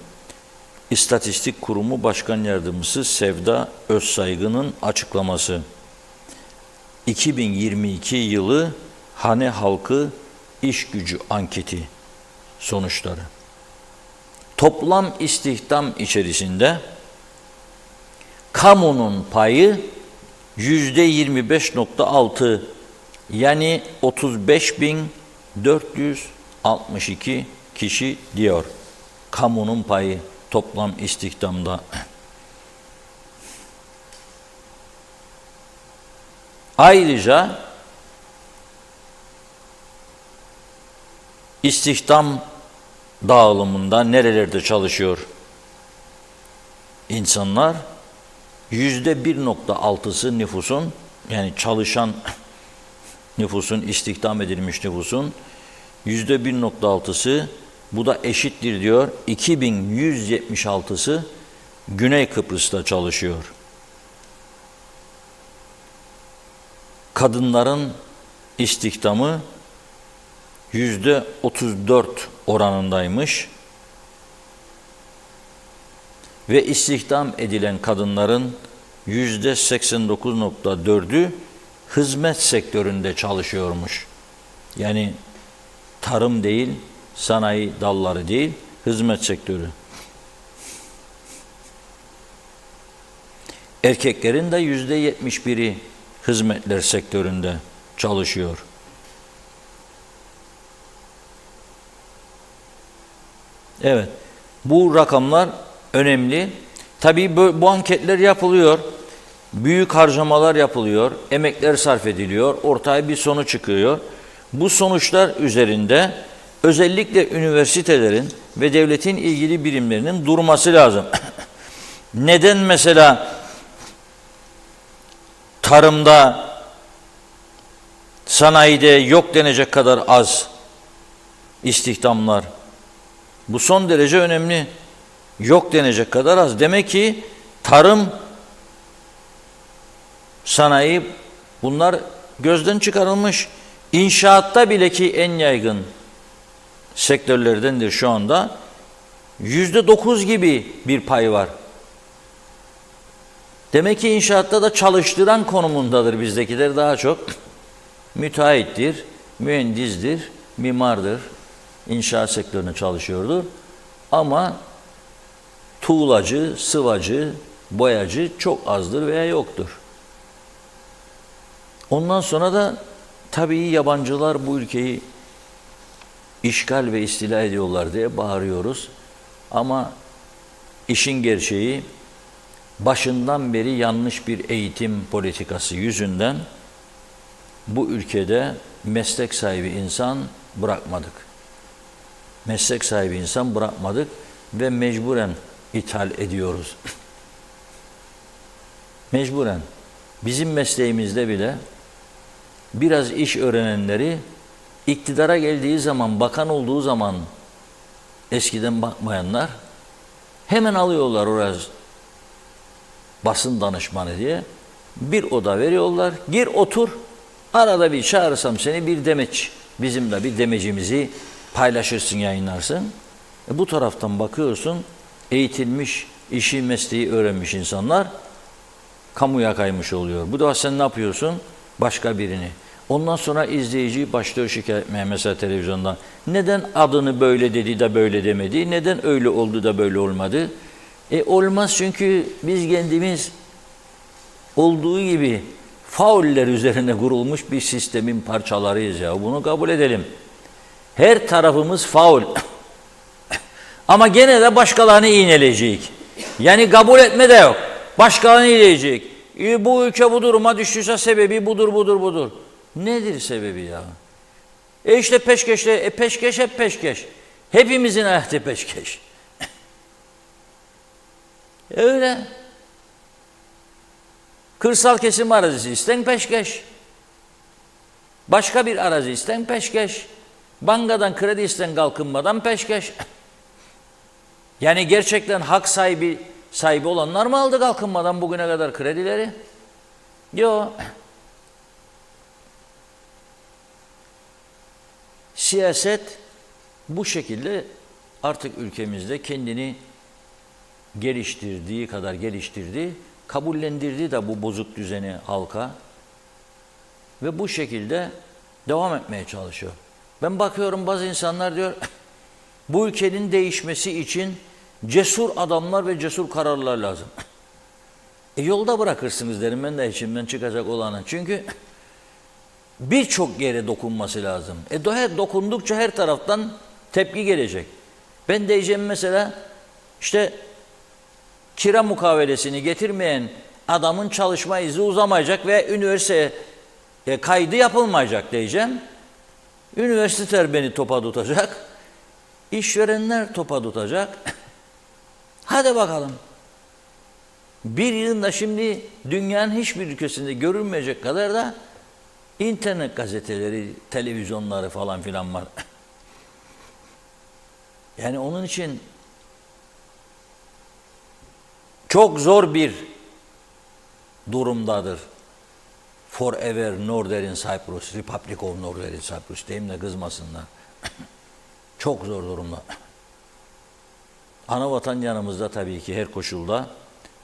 B: İstatistik Kurumu Başkan Yardımcısı Sevda Özsaygı'nın açıklaması. 2022 yılı hane halkı iş gücü anketi sonuçları. Toplam istihdam içerisinde kamunun payı %25.6, yani 35.462 kişi diyor. Kamunun payı toplam istihdamda. Ayrıca istihdam dağılımında nerelerde çalışıyor insanlar? %1.6'sı nüfusun, yani çalışan nüfusun, istihdam edilmiş nüfusun %1.6'sı, bu da eşittir diyor, 2176'sı Güney Kıbrıs'ta çalışıyor. Kadınların istihdamı %34 oranındaymış. ve istihdam edilen kadınların %89.4'ü hizmet sektöründe çalışıyormuş. Yani tarım değil, sanayi dalları değil, hizmet sektörü. Erkeklerin de %71'i hizmetler sektöründe çalışıyor. Evet, bu rakamlar önemli. Tabii bu anketler yapılıyor, büyük harcamalar yapılıyor, emekler sarf ediliyor, ortaya bir sonuç çıkıyor. Bu sonuçlar üzerinde özellikle üniversitelerin ve devletin ilgili birimlerinin durması lazım. Neden mesela tarımda, sanayide yok denecek kadar az istihdamlar? Bu son derece önemli. Yok denecek kadar az. Demek ki tarım, sanayi bunlar gözden çıkarılmış. İnşaatta bile ki en yaygın sektörlerdendir şu anda. %9 gibi bir pay var. Demek ki inşaatta da çalıştıran konumundadır bizdekiler daha çok. Müteahhittir, mühendisdir, mimardır. İnşaat sektöründe çalışıyordur. Ama tuğlacı, sıvacı, boyacı çok azdır veya yoktur. Ondan sonra da tabii yabancılar bu ülkeyi işgal ve istila ediyorlar diye bağırıyoruz. Ama işin gerçeği başından beri yanlış bir eğitim politikası yüzünden bu ülkede meslek sahibi insan bırakmadık. Meslek sahibi insan bırakmadık ve mecburen ithal ediyoruz. Mecburen. Bizim mesleğimizde bile biraz iş öğrenenleri iktidara geldiği zaman, bakan olduğu zaman eskiden bakmayanlar hemen alıyorlar oraya basın danışmanı diye. Bir oda veriyorlar. Gir otur. Arada bir çağırırsam seni bir demeç. Bizimle bir demecimizi paylaşırsın, yayınlarsın. Bu taraftan bakıyorsun, eğitilmiş, işi mesleği öğrenmiş insanlar kamuya kaymış oluyor. Bu da sen ne yapıyorsun? Başka birini. Ondan sonra izleyici başlıyor şikayet etmeye mesela televizyondan. Neden adını böyle dedi de böyle demedi? Neden öyle oldu da böyle olmadı? Olmaz çünkü biz kendimiz olduğu gibi fauller üzerine kurulmuş bir sistemin parçalarıyız ya. Bunu kabul edelim. Her tarafımız faul. Ama gene de başkalarını iğneleyecek. Yani kabul etme de yok. Başkalarını iğneleyecek. Bu ülke bu duruma düştüyse sebebi budur. Nedir sebebi ya? İşte peşkeşle, peşkeş hep peşkeş. Hepimizin hayatı peşkeş. Öyle. Kırsal kesim arazisi isten peşkeş. Başka bir arazi isten peşkeş. Bankadan kredi isten kalkınmadan peşkeş. Yani gerçekten hak sahibi olanlar mı aldı kalkınmadan bugüne kadar kredileri? Yok. Siyaset bu şekilde artık ülkemizde kendini geliştirdiği kadar geliştirdi, kabullendirdi de bu bozuk düzeni halka ve bu şekilde devam etmeye çalışıyor. Ben bakıyorum bazı insanlar diyor, bu ülkenin değişmesi için cesur adamlar ve cesur kararlar lazım. Yolda bırakırsınız derim ben de içimden çıkacak olanı. Çünkü birçok yere dokunması lazım. Dokundukça her taraftan tepki gelecek. Ben diyeceğim mesela işte kira mukavelesini getirmeyen adamın çalışma izni uzamayacak ve üniversiteye kaydı yapılmayacak diyeceğim. Üniversiteler beni topa tutacak. İşverenler topa tutacak. Hadi bakalım. Bir yılda şimdi dünyanın hiçbir ülkesinde görülmeyecek kadar da internet gazeteleri, televizyonları falan filan var. Yani onun için çok zor bir durumdadır. Forever Northern Cyprus, Republic of Northern Cyprus diyeyim de kızmasınlar. Çok zor durumda. Ana vatan yanımızda tabii ki her koşulda.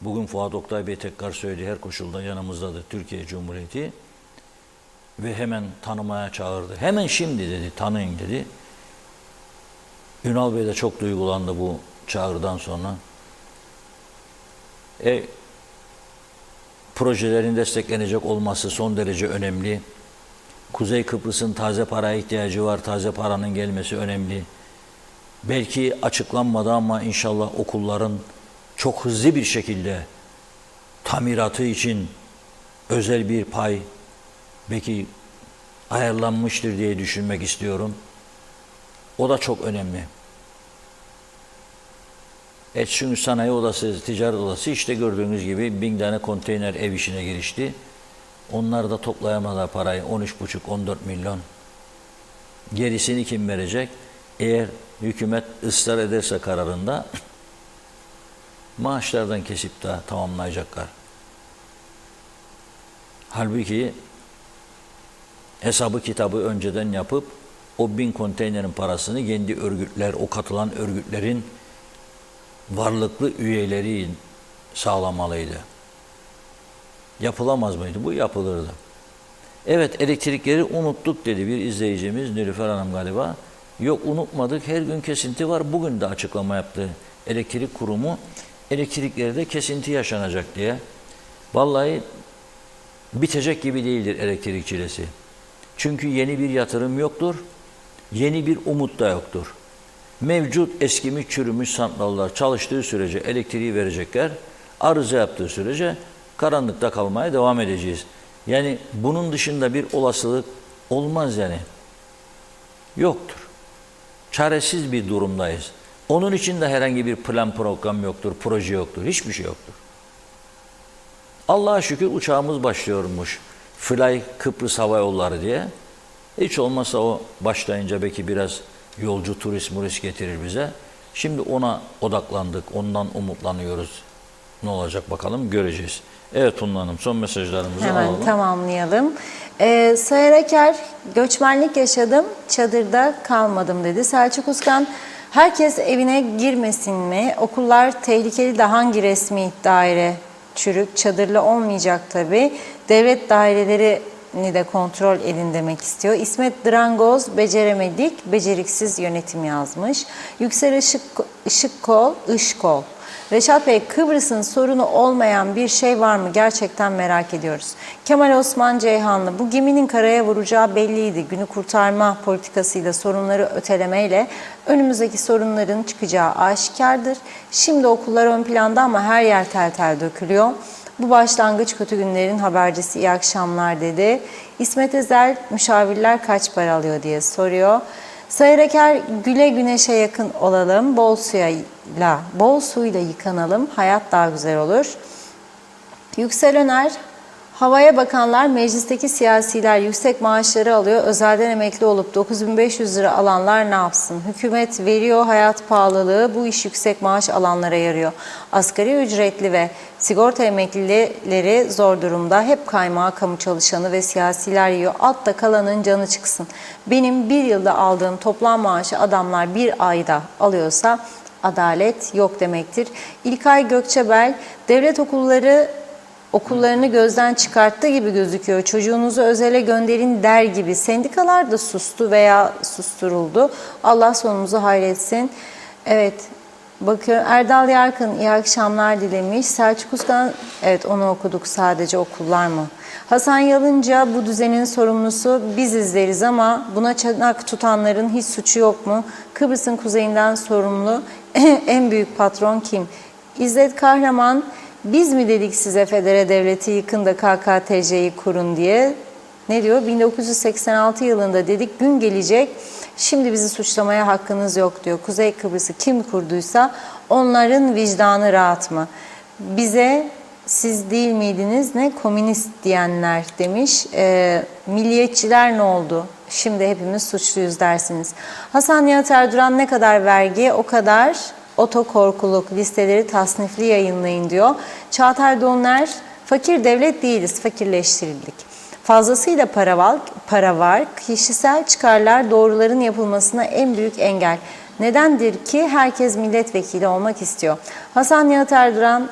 B: Bugün Fuat Oktay Bey tekrar söyledi, her koşulda yanımızdadır Türkiye Cumhuriyeti. Ve hemen tanımaya çağırdı. Hemen şimdi dedi, tanıyın dedi. Ünal Bey de çok duygulandı bu çağrıdan sonra. Projelerin desteklenecek olması son derece önemli. Kuzey Kıbrıs'ın taze paraya ihtiyacı var, taze paranın gelmesi önemli. Belki açıklanmadı ama inşallah okulların çok hızlı bir şekilde tamiratı için özel bir pay belki ayarlanmıştır diye düşünmek istiyorum. O da çok önemli. Çünkü sanayi odası, ticaret odası işte gördüğünüz gibi 1000 tane konteyner ev işine girişti. Onlar da toplayamadı parayı, 13,5-14 milyon. Gerisini kim verecek? Eğer hükümet ısrar ederse kararında maaşlardan kesip de tamamlayacaklar. Halbuki hesabı kitabı önceden yapıp o 1000 konteynerin parasını kendi örgütler, o katılan örgütlerin varlıklı üyeleri sağlamalıydı. Yapılamaz mıydı? Bu yapılırdı. Evet, elektrikleri unuttuk dedi bir izleyicimiz, Nilüfer Hanım galiba. Yok, unutmadık, her gün kesinti var. Bugün de açıklama yaptı elektrik kurumu. Elektriklerde kesinti yaşanacak diye. Vallahi bitecek gibi değildir elektrik çilesi. Çünkü yeni bir yatırım yoktur, yeni bir umut da yoktur. Mevcut eskimiş çürümüş santrallar çalıştığı sürece elektriği verecekler, arıza yaptığı sürece karanlıkta kalmaya devam edeceğiz. Yani bunun dışında bir olasılık olmaz yani. Yoktur. Çaresiz bir durumdayız. Onun için de herhangi bir plan program yoktur, proje yoktur, hiçbir şey yoktur. Allah'a şükür uçağımız başlıyormuş. Fly Kıbrıs Hava Yolları diye. Hiç olmazsa o başlayınca belki biraz yolcu, turist getirir bize. Şimdi ona odaklandık, ondan umutlanıyoruz. Ne olacak bakalım, göreceğiz. Evet Tunla Hanım, son mesajlarımızı
A: hemen
B: alalım.
A: Tamamlayalım. Sayar Aker, göçmenlik yaşadım, çadırda kalmadım dedi. Selçuk Uskan, herkes evine girmesin mi? Okullar tehlikeli de hangi resmi daire çürük, çadırlı olmayacak tabii. Devlet dairelerini de kontrol edin demek istiyor. İsmet Drangoz, beceremedik, beceriksiz yönetim yazmış. Yüksel Işıkkol. Reşat Bey, Kıbrıs'ın sorunu olmayan bir şey var mı? Gerçekten merak ediyoruz. Kemal Osman Ceyhanlı, bu geminin karaya vuracağı belliydi. Günü kurtarma politikasıyla, sorunları ötelemeyle önümüzdeki sorunların çıkacağı aşikardır. Şimdi okullar ön planda ama her yer tel tel dökülüyor. Bu başlangıç, kötü günlerin habercisi. İyi akşamlar dedi. İsmet Ezel, müşavirler kaç para alıyor diye soruyor. Sayar Aker, güle güneşe yakın olalım, bol suyla yıkanalım, hayat daha güzel olur. Yüksel Öner, havaya bakanlar, meclisteki siyasiler yüksek maaşları alıyor, özelden emekli olup 9.500 lira alanlar ne yapsın? Hükümet veriyor, hayat pahalılığı, bu iş yüksek maaş alanlara yarıyor. Asgari ücretli ve sigorta emeklileri zor durumda, hep kaymağı kamu çalışanı ve siyasiler yiyor, altta kalanın canı çıksın. Benim bir yılda aldığım toplam maaşı adamlar bir ayda alıyorsa adalet yok demektir. İlkay Gökçebel, devlet okullarını gözden çıkarttığı gibi gözüküyor. Çocuğunuzu özele gönderin der gibi. Sendikalar da sustu veya susturuldu. Allah sonumuzu hayretsin. Evet, bakıyorum. Erdal Yarkın iyi akşamlar dilemiş. Selçuk Uskan, evet onu okuduk, sadece okullar mı? Hasan Yalınca, bu düzenin sorumlusu biziz deriz ama buna çanak tutanların hiç suçu yok mu? Kıbrıs'ın kuzeyinden sorumlu en büyük patron kim? İzzet Kahraman, biz mi dedik size federe devleti yıkın da KKTC'yi kurun diye? Ne diyor? 1986 yılında dedik, gün gelecek, şimdi bizi suçlamaya hakkınız yok diyor. Kuzey Kıbrıs'ı kim kurduysa onların vicdanı rahat mı? Bize siz değil miydiniz ne komünist diyenler demiş. Milliyetçiler ne oldu? Şimdi hepimiz suçluyuz dersiniz. Hasan Nihat Erduran, ne kadar vergi o kadar otokorkuluk, listeleri tasnifli yayınlayın diyor. Çağatay Donner, fakir devlet değiliz, fakirleştirildik. Fazlasıyla para var, kişisel çıkarlar doğruların yapılmasına en büyük engel. Nedendir ki herkes milletvekili olmak istiyor? Hasan Nihat Erduran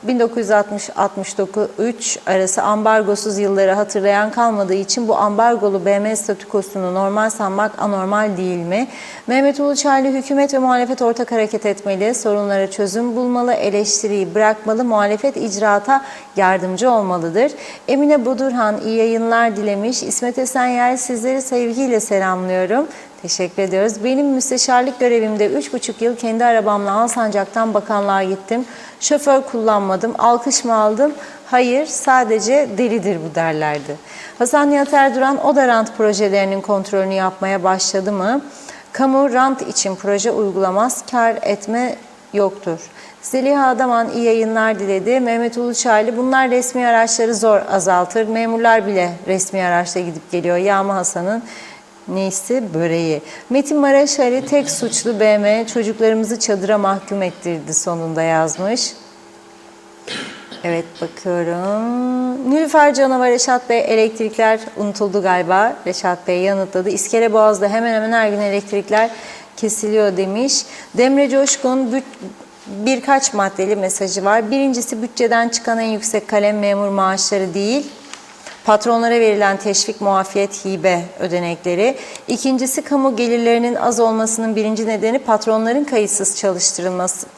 A: 1960-63 arası ambargosuz yılları hatırlayan kalmadığı için bu ambargolu BM statükosunu normal sanmak anormal değil mi? Mehmet Uluçaylı hükümet ve muhalefet ortak hareket etmeli, sorunlara çözüm bulmalı, eleştiriyi bırakmalı, muhalefet icraata yardımcı olmalıdır. Emine Budurhan iyi yayınlar dilemiş. İsmet Esenyel sizleri sevgiyle selamlıyorum. Teşekkür ediyoruz. Benim müsteşarlık görevimde 3,5 yıl kendi arabamla Alsancak'tan bakanlığa gittim. Şoför kullanmadım. Alkış mı aldım? Hayır, sadece delidir bu derlerdi. Hasan Nihat Erduran oda rant projelerinin kontrolünü yapmaya başladı mı? Kamu rant için proje uygulamaz, kar etme yoktur. Zeliha Adaman iyi yayınlar diledi. Mehmet Uluçaylı bunlar resmi araçları zor azaltır. Memurlar bile resmi araçla gidip geliyor. Yağma Hasan'ın neyse böreği. Metin Maraşali tek suçlu BM çocuklarımızı çadıra mahkum ettirdi sonunda yazmış. Evet bakıyorum. Nilüfer Canavar Reşat Bey elektrikler unutuldu galiba. Reşat Bey yanıtladı. İskeleboğaz'da hemen hemen her gün elektrikler kesiliyor demiş. Demre Coşkun birkaç maddeli mesajı var. Birincisi bütçeden çıkan en yüksek kalem memur maaşları değil. Patronlara verilen teşvik, muafiyet, hibe ödenekleri. İkincisi kamu gelirlerinin az olmasının birinci nedeni patronların kayıtsız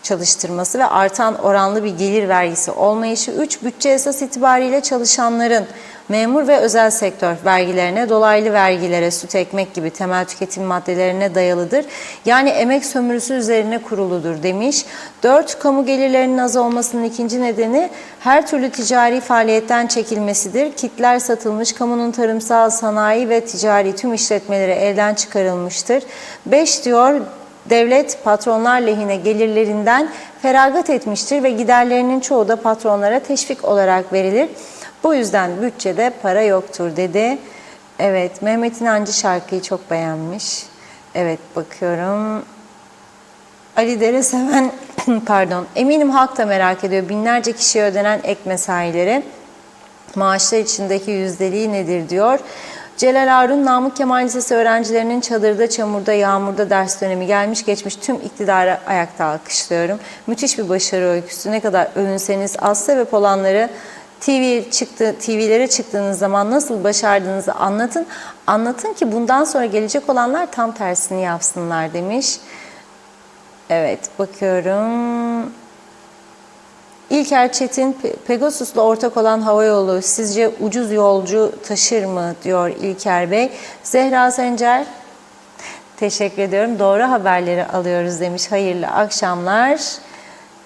A: çalıştırması ve artan oranlı bir gelir vergisi olmayışı. 3. Bütçe esas itibariyle çalışanların memur ve özel sektör vergilerine, dolaylı vergilere, süt, ekmek gibi temel tüketim maddelerine dayalıdır. Yani emek sömürüsü üzerine kuruludur demiş. 4. Kamu gelirlerinin az olmasının ikinci nedeni her türlü ticari faaliyetten çekilmesidir. Kitler satılmış, kamunun tarımsal, sanayi ve ticari tüm işletmeleri elden çıkarılmıştır. 5 diyor, devlet patronlar lehine gelirlerinden feragat etmiştir ve giderlerinin çoğu da patronlara teşvik olarak verilir. Bu yüzden bütçede para yoktur dedi. Evet, Mehmet İnancı şarkıyı çok beğenmiş. Evet, bakıyorum. Ali Dereseven, pardon. Eminim halk da merak ediyor. Binlerce kişiye ödenen ek mesaileri. Maaşlar içindeki yüzdeliği nedir diyor. Celal Arun, Namık Kemal Lisesi öğrencilerinin çadırda, çamurda, yağmurda ders dönemi gelmiş geçmiş tüm iktidarı ayakta alkışlıyorum. Müthiş bir başarı öyküsü. Ne kadar övünseniz az, sebep olanları TV'lere çıktığınız zaman nasıl başardığınızı anlatın. Anlatın ki bundan sonra gelecek olanlar tam tersini yapsınlar demiş. Evet bakıyorum. İlker Çetin, Pegasus'la ortak olan havayolu sizce ucuz yolcu taşır mı diyor İlker Bey. Zehra Sencer, teşekkür ediyorum. Doğru haberleri alıyoruz demiş. Hayırlı akşamlar.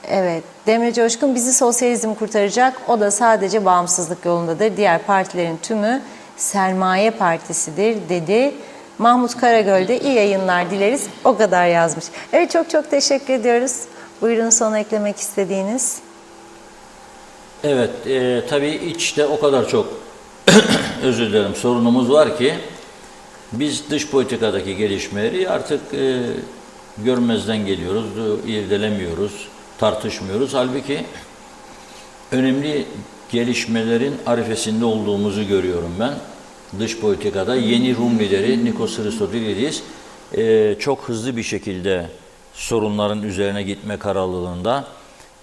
A: Evet, Demre Coşkun bizi sosyalizm kurtaracak. O da sadece bağımsızlık yolundadır. Diğer partilerin tümü sermaye partisidir dedi. Mahmut Karagöl de iyi yayınlar dileriz. O kadar yazmış. Evet çok teşekkür ediyoruz. Buyurun son eklemek istediğiniz.
B: Evet, tabii içte o kadar çok özür dilerim sorunumuz var ki biz dış politikadaki gelişmeleri artık görmezden geliyoruz, irdelemiyoruz, tartışmıyoruz. Halbuki önemli gelişmelerin arifesinde olduğumuzu görüyorum ben. Dış politikada yeni Rum lideri Nikos Christodoulidis çok hızlı bir şekilde sorunların üzerine gitme kararlılığında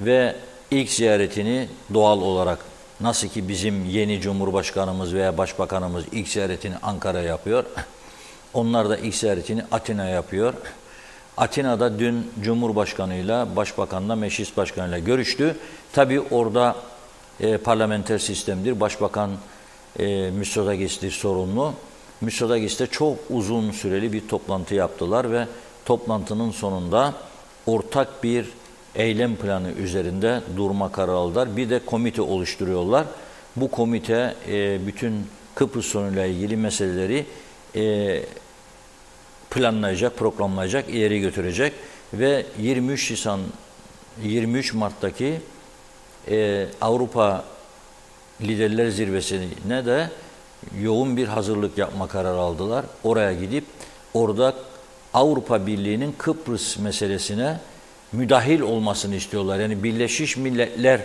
B: ve ilk ziyaretini doğal olarak nasıl ki bizim yeni Cumhurbaşkanımız veya Başbakanımız ilk ziyaretini Ankara'ya yapıyor. Onlar da ilk ziyaretini Atina'ya yapıyor. Atina'da dün Cumhurbaşkanıyla, Başbakanla, Meclis Başkanıyla görüştü. Tabii orada parlamenter sistemdir. Başbakan Mitsotakis'tir sorumlu. Mitsotakis'te çok uzun süreli bir toplantı yaptılar ve toplantının sonunda ortak bir eylem planı üzerinde durma kararı aldılar. Bir de komite oluşturuyorlar. Bu komite bütün Kıbrıs sorunuyla ilgili meseleleri planlayacak, programlayacak, ileri götürecek ve 23 Mart'taki Avrupa Liderler Zirvesi'ne de yoğun bir hazırlık yapma kararı aldılar. Oraya gidip orada Avrupa Birliği'nin Kıbrıs meselesine müdahil olmasını istiyorlar. Yani Birleşmiş Milletler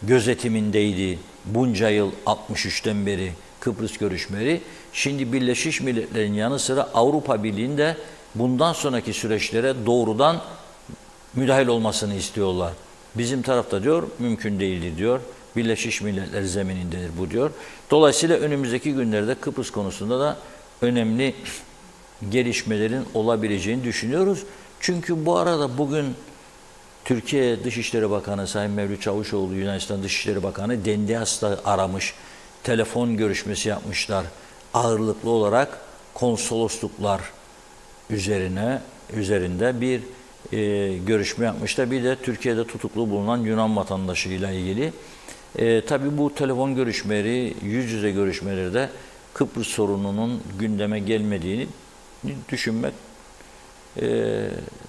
B: gözetimindeydi bunca yıl 63'ten beri Kıbrıs görüşmeleri. Şimdi Birleşmiş Milletler'in yanı sıra Avrupa Birliği'nin de bundan sonraki süreçlere doğrudan müdahil olmasını istiyorlar. Bizim tarafta diyor mümkün değildir diyor. Birleşmiş Milletler zeminindedir bu diyor. Dolayısıyla önümüzdeki günlerde Kıbrıs konusunda da önemli gelişmelerin olabileceğini düşünüyoruz. Çünkü bu arada bugün Türkiye Dışişleri Bakanı Sayın Mevlüt Çavuşoğlu, Yunanistan Dışişleri Bakanı Dendias'ta aramış, telefon görüşmesi yapmışlar. Ağırlıklı olarak konsolosluklar üzerinde bir görüşme yapmışlar. Bir de Türkiye'de tutuklu bulunan Yunan vatandaşıyla ilgili. Tabii bu telefon görüşmeleri, yüz yüze görüşmeleri de Kıbrıs sorununun gündeme gelmediğini düşünmek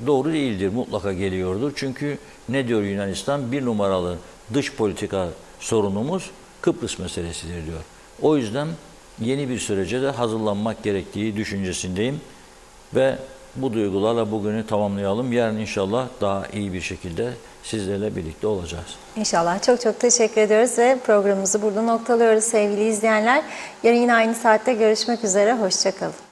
B: doğru değildir. Mutlaka geliyordur. Çünkü ne diyor Yunanistan? Bir numaralı dış politika sorunumuz Kıbrıs meselesidir diyor. O yüzden yeni bir sürece de hazırlanmak gerektiği düşüncesindeyim. Ve bu duygularla bugünü tamamlayalım. Yarın inşallah daha iyi bir şekilde sizlerle birlikte olacağız.
A: İnşallah. Çok çok teşekkür ediyoruz ve programımızı burada noktalıyoruz sevgili izleyenler. Yarın yine aynı saatte görüşmek üzere. Hoşça kalın.